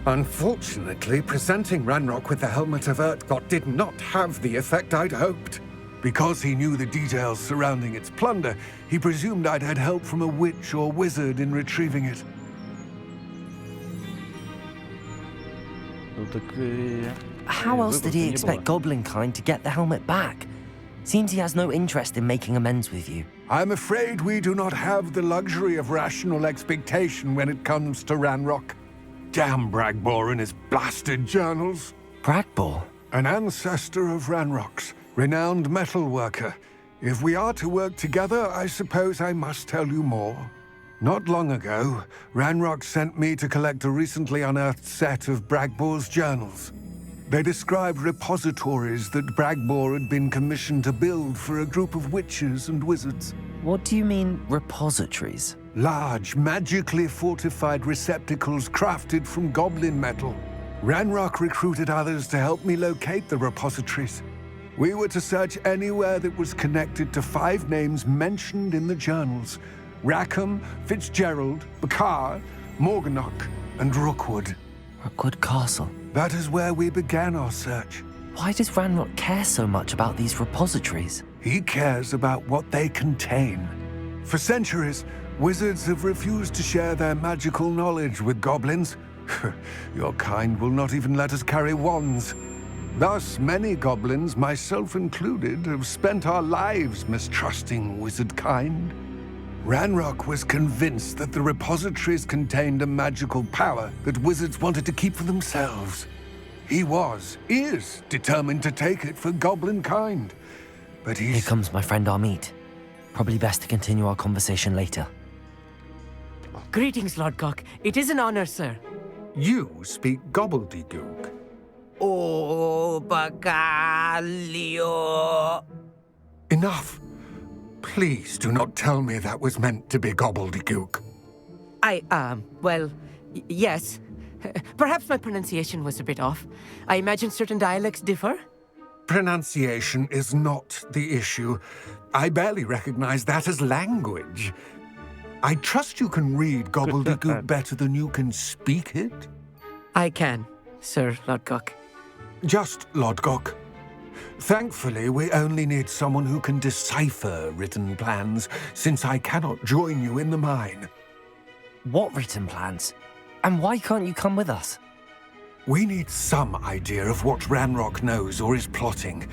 Unfortunately, presenting Ranrock with the Helmet of Urtkot did not have the effect I'd hoped. Because he knew the details surrounding its plunder, he presumed I'd had help from a witch or wizard in retrieving it. How else did he expect Goblinkind to get the helmet back? Seems he has no interest in making amends with you. I'm afraid we do not have the luxury of rational expectation when it comes to Ranrock. Damn Bragbor and his blasted journals. Bragbor? An ancestor of Ranrock's, renowned metal worker. If we are to work together, I suppose I must tell you more. Not long ago, Ranrock sent me to collect a recently unearthed set of Bragbor's journals. They described repositories that Bragbor had been commissioned to build for a group of witches and wizards. What do you mean, repositories? Large, magically fortified receptacles crafted from goblin metal. Ranrock recruited others to help me locate the repositories. We were to search anywhere that was connected to 5 names mentioned in the journals. Rackham, Fitzgerald, Bakar, Morganach, and Rookwood. Rookwood Castle. That is where we began our search. Why does Ranrock care so much about these repositories? He cares about what they contain. For centuries, wizards have refused to share their magical knowledge with goblins. Your kind will not even let us carry wands. Thus, many goblins, myself included, have spent our lives mistrusting wizard kind. Ranrock was convinced that the repositories contained a magical power that wizards wanted to keep for themselves. He is determined to take it for goblin kind. But Here comes my friend Amit. Probably best to continue our conversation later. Greetings, Lord Gok. It is an honor, sir. You speak gobbledygook. Oh, Bagalio. Enough. Please do not tell me that was meant to be gobbledygook. Well, yes. Perhaps my pronunciation was a bit off. I imagine certain dialects differ? Pronunciation is not the issue. I barely recognize that as language. I trust you can read gobbledygook better than you can speak it? I can, Sir Lodgok. Just Lodgok. Thankfully, we only need someone who can decipher written plans, since I cannot join you in the mine. What written plans? And why can't you come with us? We need some idea of what Ranrock knows or is plotting.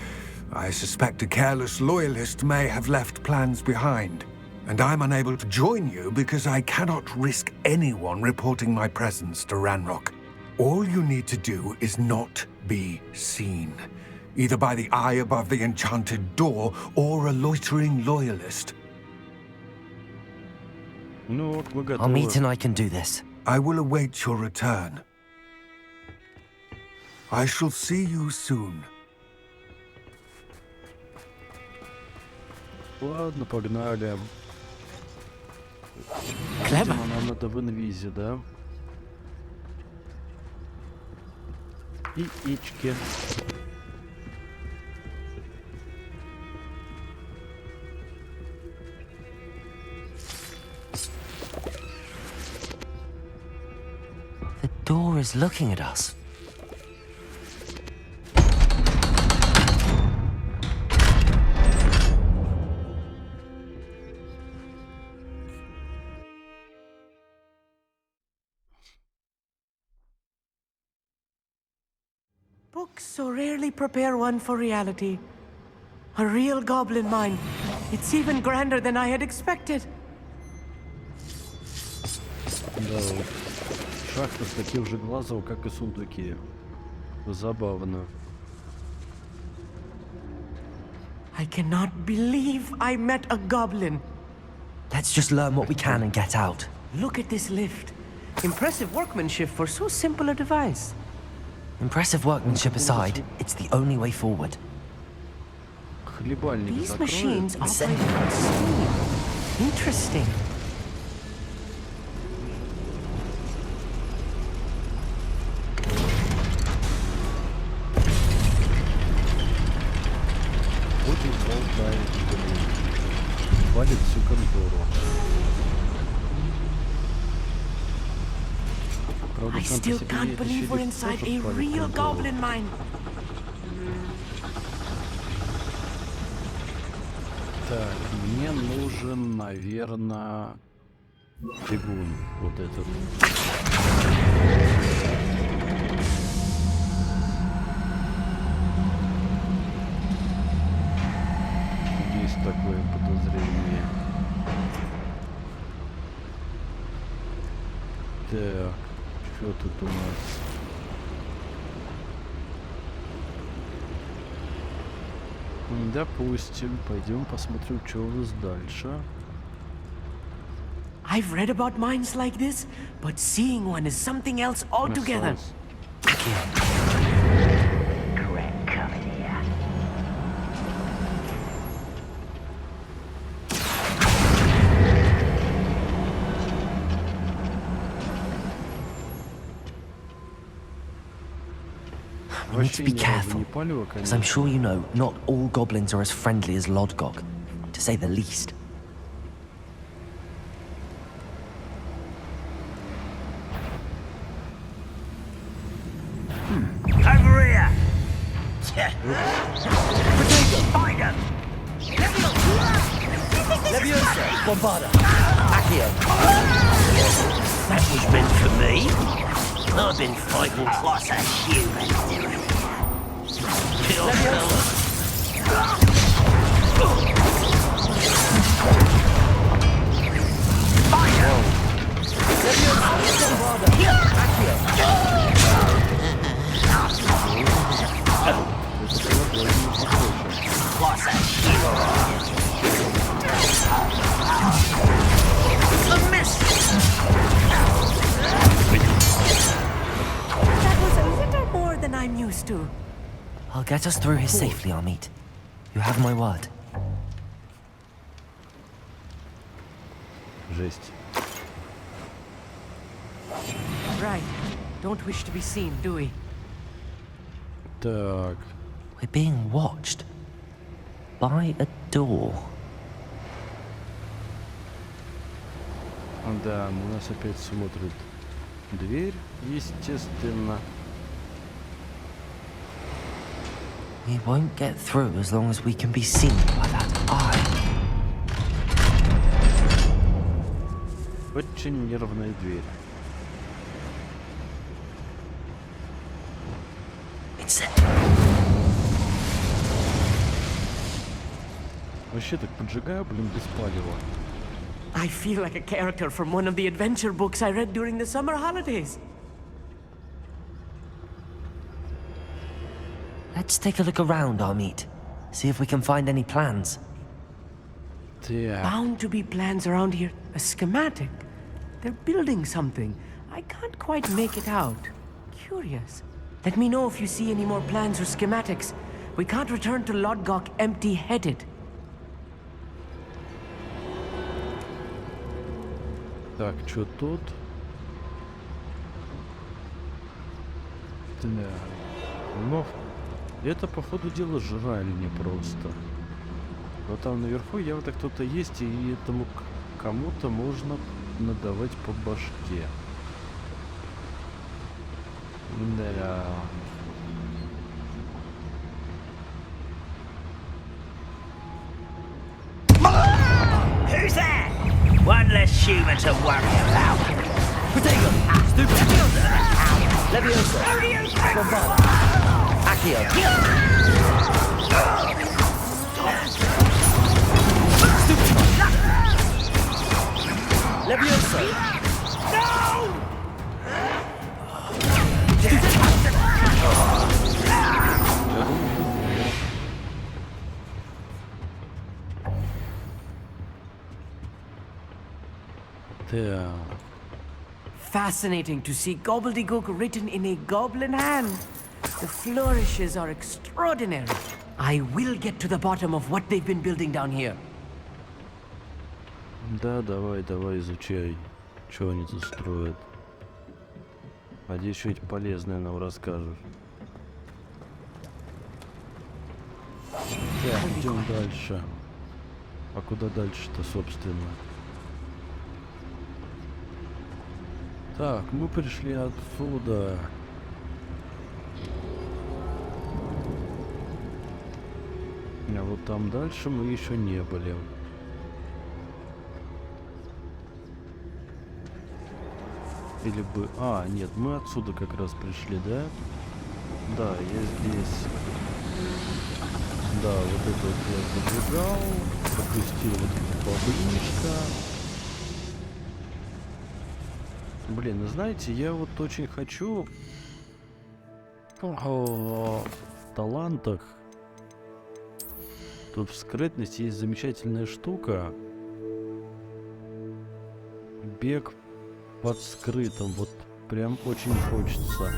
I suspect a careless loyalist may have left plans behind. And I'm unable to join you because I cannot risk anyone reporting my presence to Ranrock. All you need to do is not be seen, either by the eye above the enchanted door or a loitering loyalist. Amit and I can do this. I will await your return. I shall see you soon. Ладно, погнали. Клево. Видимо, нам надо в инвизе, да? Яички. The door is looking at us. Books so rarely prepare one for reality. A real goblin mine. It's even grander than I had expected. Да, вот. Шахта с таким же глазом, как и сундуки. Забавно. I cannot believe I met a goblin. Let's just learn what we can and get out. Look at this lift. Impressive workmanship for so simple a device. Impressive workmanship aside, it's the only way forward. These machines operate on steam. Interesting. Очень болтает, валит всю контору. I still can't believe we're inside a real goblin mine. Так, мне нужен, наверное, бегун. Вот этот. Есть такое подозрение. Так, что тут у нас? Допустим, пойдем посмотрим, что у нас дальше. I've read about mines like this, but seeing one is something else altogether. Correct, coming here. We need to be careful, as I'm sure you know, not all goblins are as friendly as Lodgok, to say the least. That was meant for me. I've been fighting lots of humans doing it. That was a little more than I'm used to. I'll get us through here safely, Amit. You have my word. Жесть. Right. Don't wish to be seen, do we? Так. We're being watched. By a door. Да, на нас опять смотрит дверь, естественно. We won't get through as long as we can be seen by that eye. Очень нервная дверь. It's Вообще так поджигаю, блин, без палева. I feel like a character from one of the adventure books I read during the summer holidays. Let's take a look around, Amit. See if we can find any plans. Bound to be plans around here. A schematic. They're building something. I can't quite make it out. Curious. Let me know if you see any more plans or schematics. We can't return to Lodgok empty-headed. Так, что тут? Да. Но это, по ходу дела, жральня просто. Вот там наверху явно кто-то есть, и этому кому-то можно надавать по башке. Да. Who's there? One less human to worry about. Potato! Stupid! Leviosa! Bombard! Accio! Stupid! Leviosa! No! Да. Fascinating to see gobbledygook written in a goblin hand. The flourishes are extraordinary. I will get to the bottom of what they've been building down here. Да, давай, изучай, что они тут строят. Надеюсь, что-нибудь полезное нам расскажешь. Так, идем дальше. А куда дальше-то, собственно? Так, мы пришли отсюда. А вот там дальше мы еще не были. Или бы... А, нет, мы отсюда как раз пришли, да? Да, я здесь... Да, вот это вот я зажигал, пропустил вот это баблишко. Блин, знаете, я вот очень хочу в талантах. Тут в скрытности есть замечательная штука. Бег под скрытым. Вот прям очень хочется.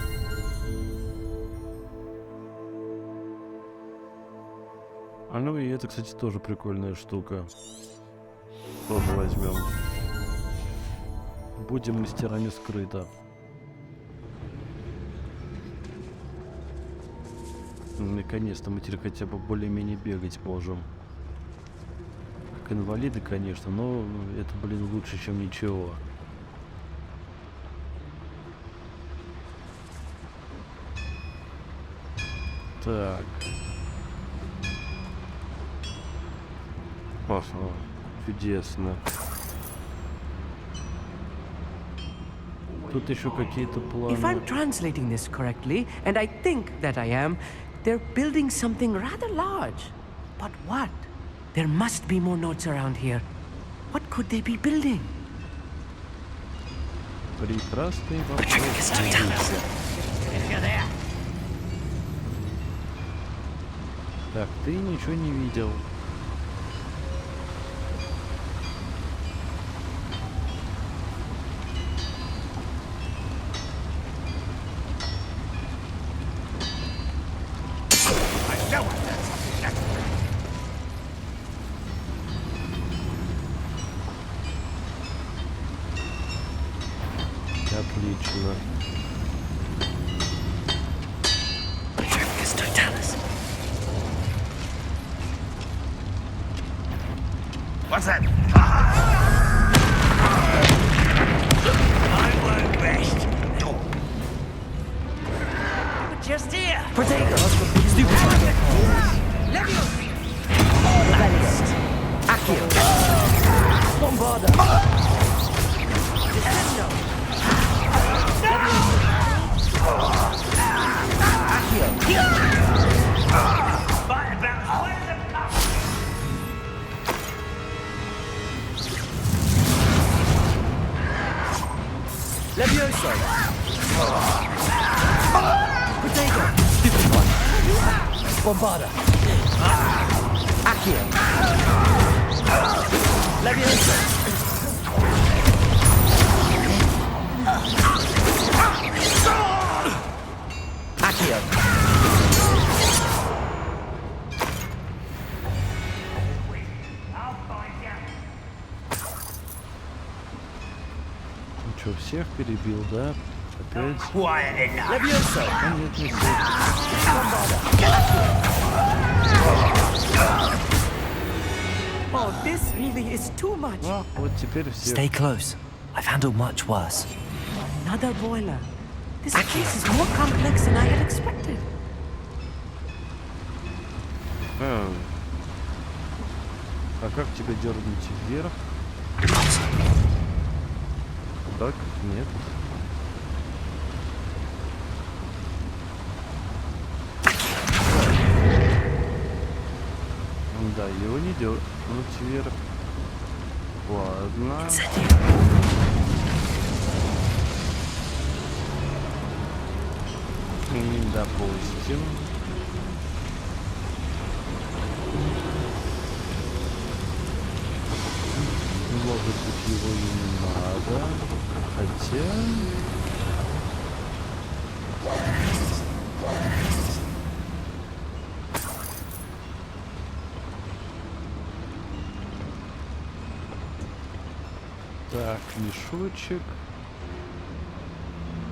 А ну и это, кстати, тоже прикольная штука. Тоже возьмем. Будем мастерами скрыто. Наконец-то мы теперь хотя бы более-менее бегать можем. Как инвалиды, конечно, но это, блин, лучше, чем ничего. Так. Ага, чудесно. Тут еще какие-то планы. If I'm translating this correctly, and I think that I am, they're building something rather large. But what? There must be more notes around here. What could they be building? Прекрасный вопрос. Так, ты ничего не видел. Отлично. What's that? I won't rest. But just here! Protego! Stupid! Leviosa! Leviosa! Accio! Bombarda! Descendo! Accio! Fight about where's the cup? Leviosa! Protego! Stupid one! Bombarda! Accio! Leviosa! Accio! Ну что, всех перебил, да? Опять? Leviosa! А нет, не всех. Oh, this really is too much. А, вот теперь все. Stay close. I've handled much worse. Another boiler. This case is more complex than I had expected. А как тебя дернуть вверх? Так, нет. Да, его не дернуть вверх. Ладно. Допустим. Может быть, его и не надо. Хотя... Так, мешочек.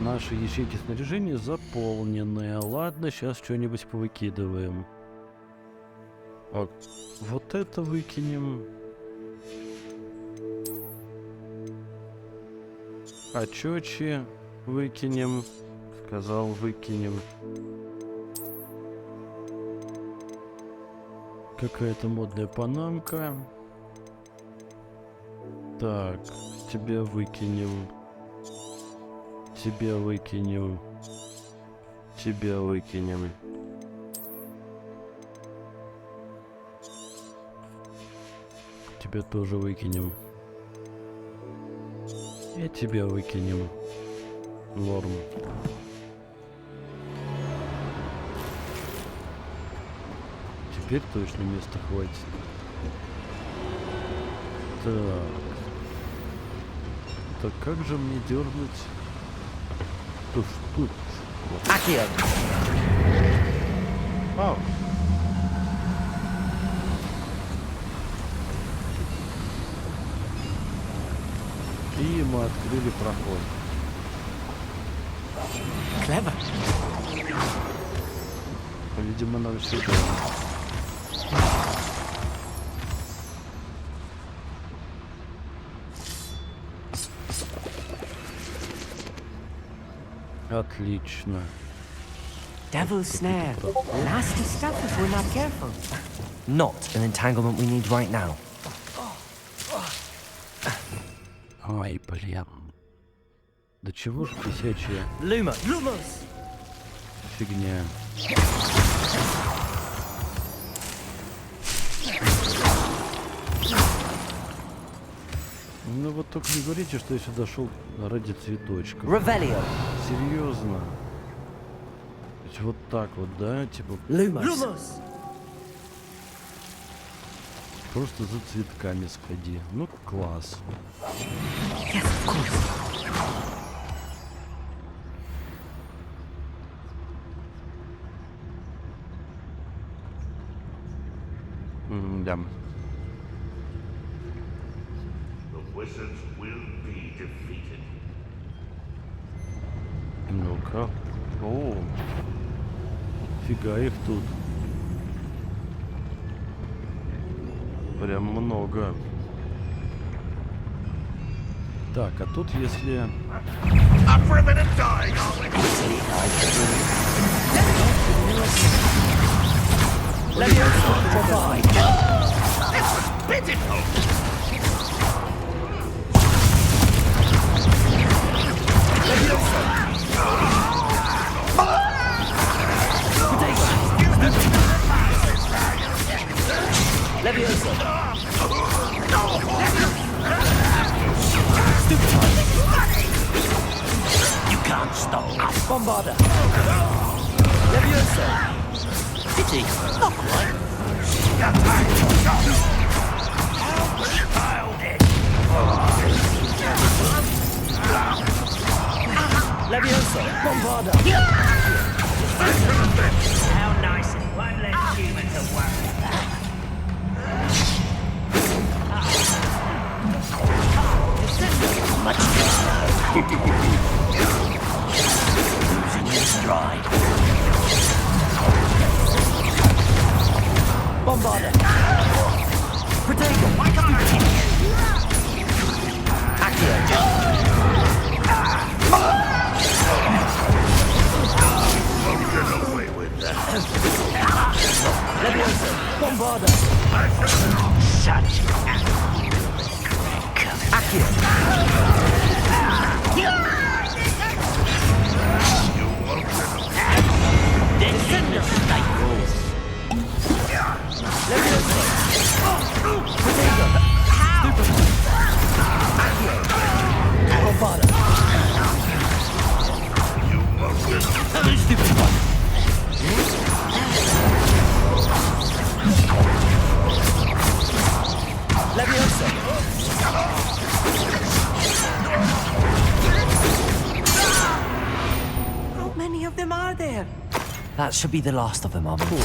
Наши ячейки снаряжения заполнены. Ладно, сейчас что-нибудь повыкидываем. Вот это выкинем. А чёчи выкинем. Сказал, выкинем. Какая-то модная панамка. Так, тебя выкинем. Тебя выкинем. Тебя выкинем. Тебя тоже выкинем. И тебя выкинем. Норм. Теперь точно места хватит. Так. Так как же мне дернуть? Тут. Accio! Ау. И мы открыли проход. Clever. Видимо, нам сюда. Отлично. Devil's snare. Nasty stuff if we're not careful. Not an entanglement we need right now. Ай, блин. Да чего ж писячая Lumos! фигня. Ну вот только не говорите, что я сюда шел ради цветочков. Revelio. Серьезно? То есть вот так вот, да? Типа... Lumos! Просто за цветками сходи. Ну, класс. Yes, of course. Да. The wizards will be defeated. Ну-ка. О, фига их тут. Прям много. Так, а тут если... Up for a bit of dying, are we? This was pitiful! You can't stop us. Bombarda! Pity. Not quite. Leviosa! Bombarda! How nice and one less human to worry about. Much losing your stride. Bombarda! Protego! Accio! Get away with that. Leviosa! Bombarda! Such Accio! Descend the staples. Leviosa! Protego! Accio! Bombarda! Stupid one. Leviosa! How many of them are there? That should be the last of them, Army.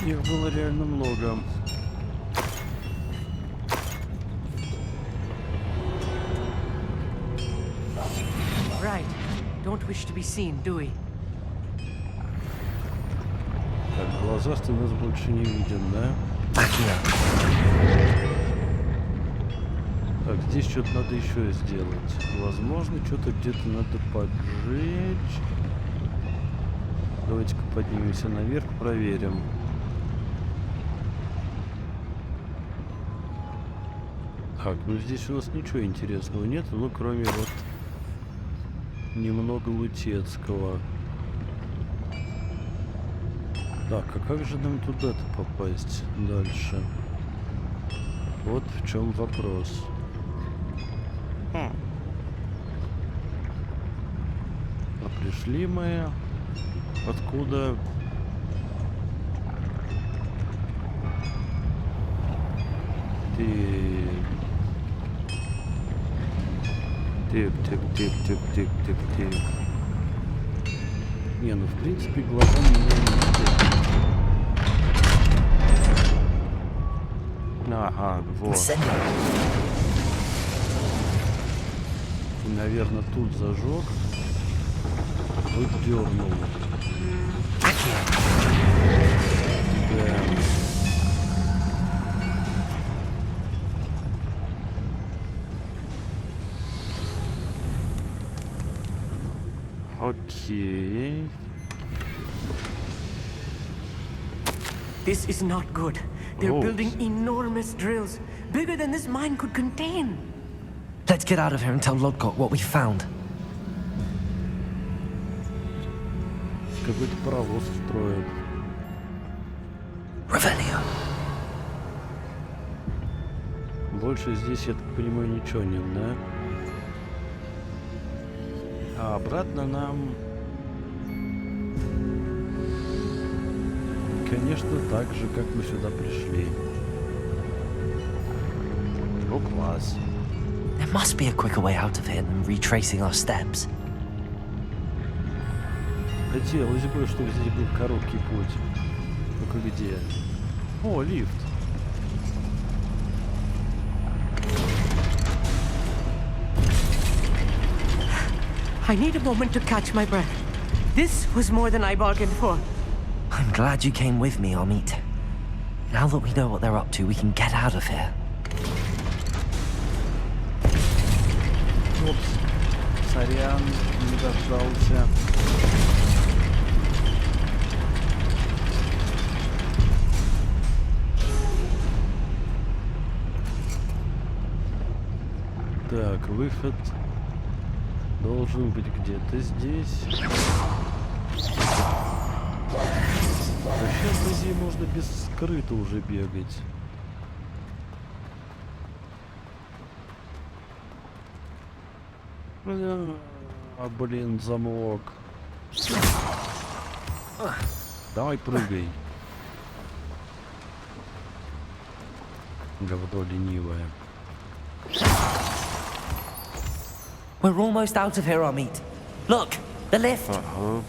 Их было реально много. Right. Don't wish to be seen, do we? Так, глазастый нас больше не виден, да? Так, здесь что-то надо еще сделать. Возможно, что-то где-то надо поджечь. Давайте-ка поднимемся наверх, проверим. Так, ну здесь у нас ничего интересного нет, ну кроме вот немного лутецкого. Так, а как же нам туда-то попасть дальше? Вот в чем вопрос. А пришли мы откуда? Тик. Не, ну в принципе глаза меня не видят. Ага, вот. И, наверное, тут зажег. Тут дернул. Да. Окей. This is not good. They're Oh. building enormous drills, bigger than this mine could contain. Let's get out of here and tell Lodgok what we found. Какой-то паровоз строят. Revelio. Больше здесь, я так понимаю, ничего нет, да? А обратно нам... Конечно, так же, как мы сюда пришли. О, класс. There must be a quicker way out of here than retracing our steps. Хотелось бы, чтобы здесь был короткий путь. Ну-ка, где? О, лифт. I need a moment to catch my breath. This was more than I bargained for. I'm glad you came with me, Amit. Now that we know what they're up to, we can get out of here. Опс. Сорян, не дождался. Так, выход должен быть где-то здесь. А сейчас, по идее, можно без скрыта уже бегать. А, блин, замок. Давай прыгай. Говно ленивое. We're almost out of here, Amit. Look, the lift. A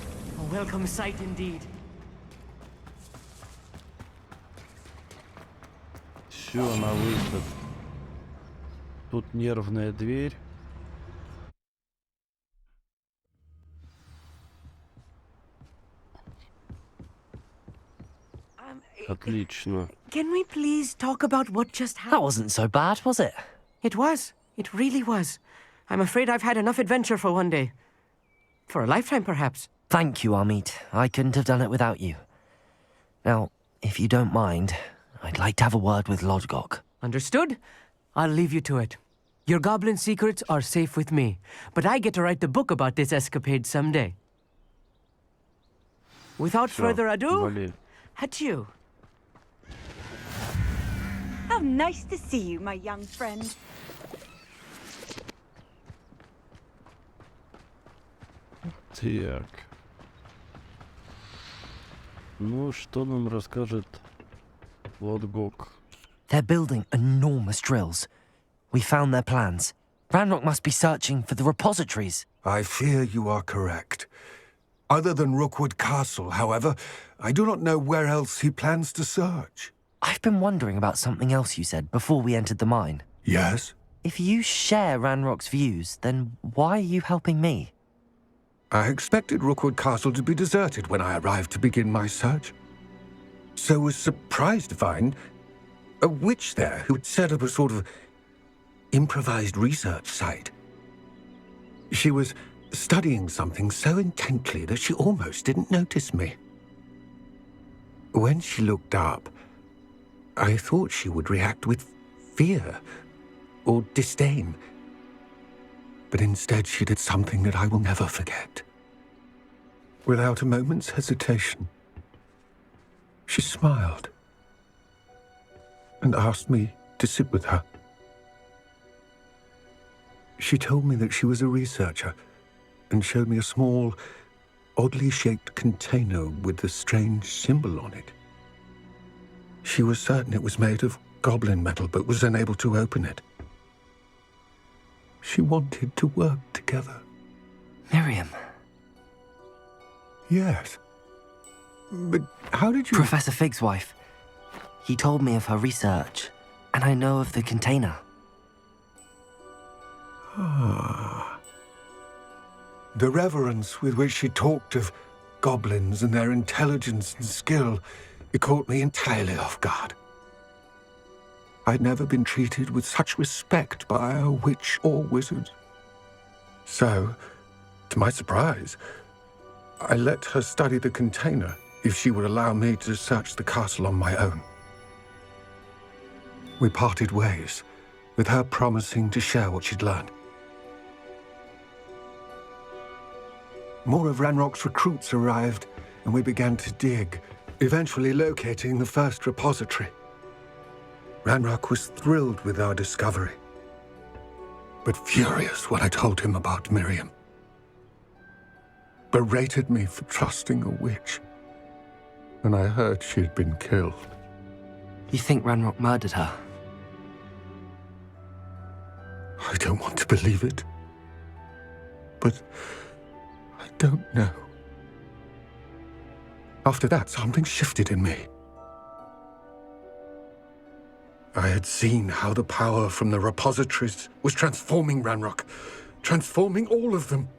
welcome sight indeed. Все, на выход. Тут нервная дверь. Отлично. Can we please talk about what just happened? That wasn't so bad, was it? It was. It really was. I'm afraid I've had enough adventure for one day. For a lifetime, perhaps. Thank you, Amit. I couldn't have done it without you. Now, if you don't mind, I'd like to have a word with Lodgok. Understood? I'll leave you to it. Your goblin secrets are safe with me, but I get to write the book about this escapade someday. Without further ado, adieu. How nice to see you, my young friend. Так. Ну, что нам расскажет Лодгок? They're building enormous drills. We found their plans. Ranrock must be searching for the repositories. I fear you are correct. Other than Rookwood Castle, however, I do not know where else he plans to search. I've been wondering about something else you said before we entered the mine. Yes? If you share Ranrock's views, then why are you helping me? I expected Rookwood Castle to be deserted when I arrived to begin my search. So was surprised to find a witch there who had set up a sort of improvised research site. She was studying something so intently that she almost didn't notice me. When she looked up, I thought she would react with fear or disdain. But instead she did something that I will never forget. Without a moment's hesitation, she smiled and asked me to sit with her. She told me that she was a researcher and showed me a small, oddly shaped container with a strange symbol on it. She was certain it was made of goblin metal, but was unable to open it. She wanted to work together. Miriam. Yes. But how did you... Professor Fig's wife. He told me of her research, and I know of the container. Ah. The reverence with which she talked of goblins and their intelligence and skill, it caught me entirely off guard. I'd never been treated with such respect by a witch or wizard. So, to my surprise, I let her study the container if she would allow me to search the castle on my own. We parted ways, with her promising to share what she'd learned. More of Ranrock's recruits arrived, and we began to dig, eventually locating the first repository. Ranrock was thrilled with our discovery, but furious when I told him about Miriam. Berated me for trusting a witch, and I heard she had been killed. You think Ranrock murdered her? I don't want to believe it, but I don't know. After that, something shifted in me. I had seen how the power from the repositories was transforming Ranrock, transforming all of them.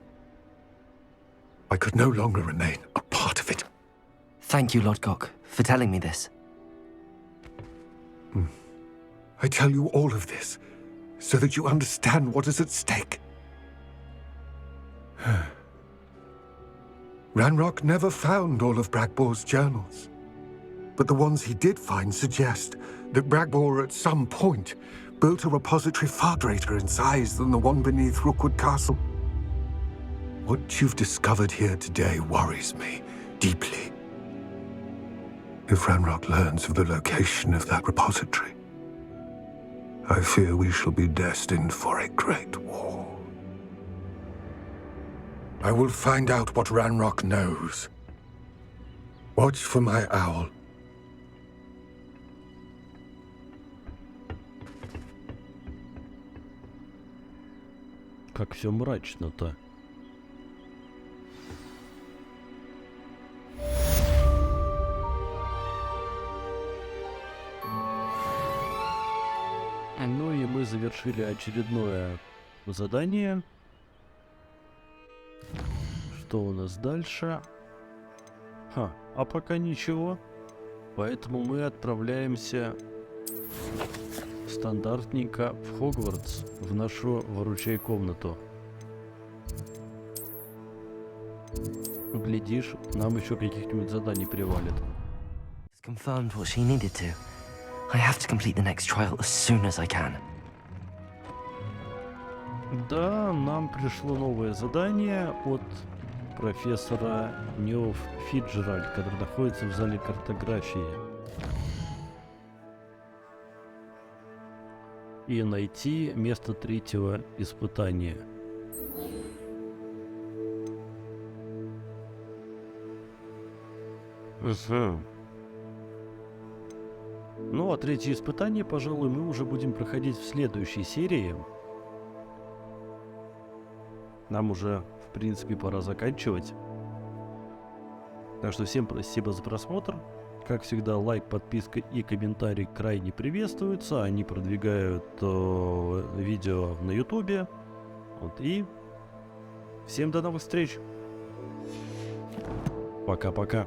I could no longer remain a part of it. Thank you, Lodgok, for telling me this. I tell you all of this so that you understand what is at stake. Ranrock never found all of Bragbor's journals, but the ones he did find suggest that Bragbor at some point built a repository far greater in size than the one beneath Rookwood Castle. What you've discovered here today worries me deeply. If Ranrock learns of the location of that repository, I fear we shall be destined for a great war. I will find out what Ranrock knows. Watch for my owl. Как все мрачно-то. Ну и мы завершили очередное задание. Что у нас дальше? А пока ничего. Поэтому мы отправляемся стандартненько в Хогвартс, в нашу выручай-комнату. Глядишь, нам еще каких-нибудь заданий привалит. Confirmed what she needed to. I have to complete the next trial as soon as I can. Да, нам пришло новое задание от профессора Неоф Фиджеральд, который находится в зале картографии. И найти место третьего испытания. Ну, а третье испытание, пожалуй, мы уже будем проходить в следующей серии. Нам уже, в принципе, пора заканчивать. Так что всем спасибо за просмотр. Как всегда, лайк, подписка и комментарий крайне приветствуются. Они продвигают видео на ютубе. Вот, и всем до новых встреч. Пока-пока.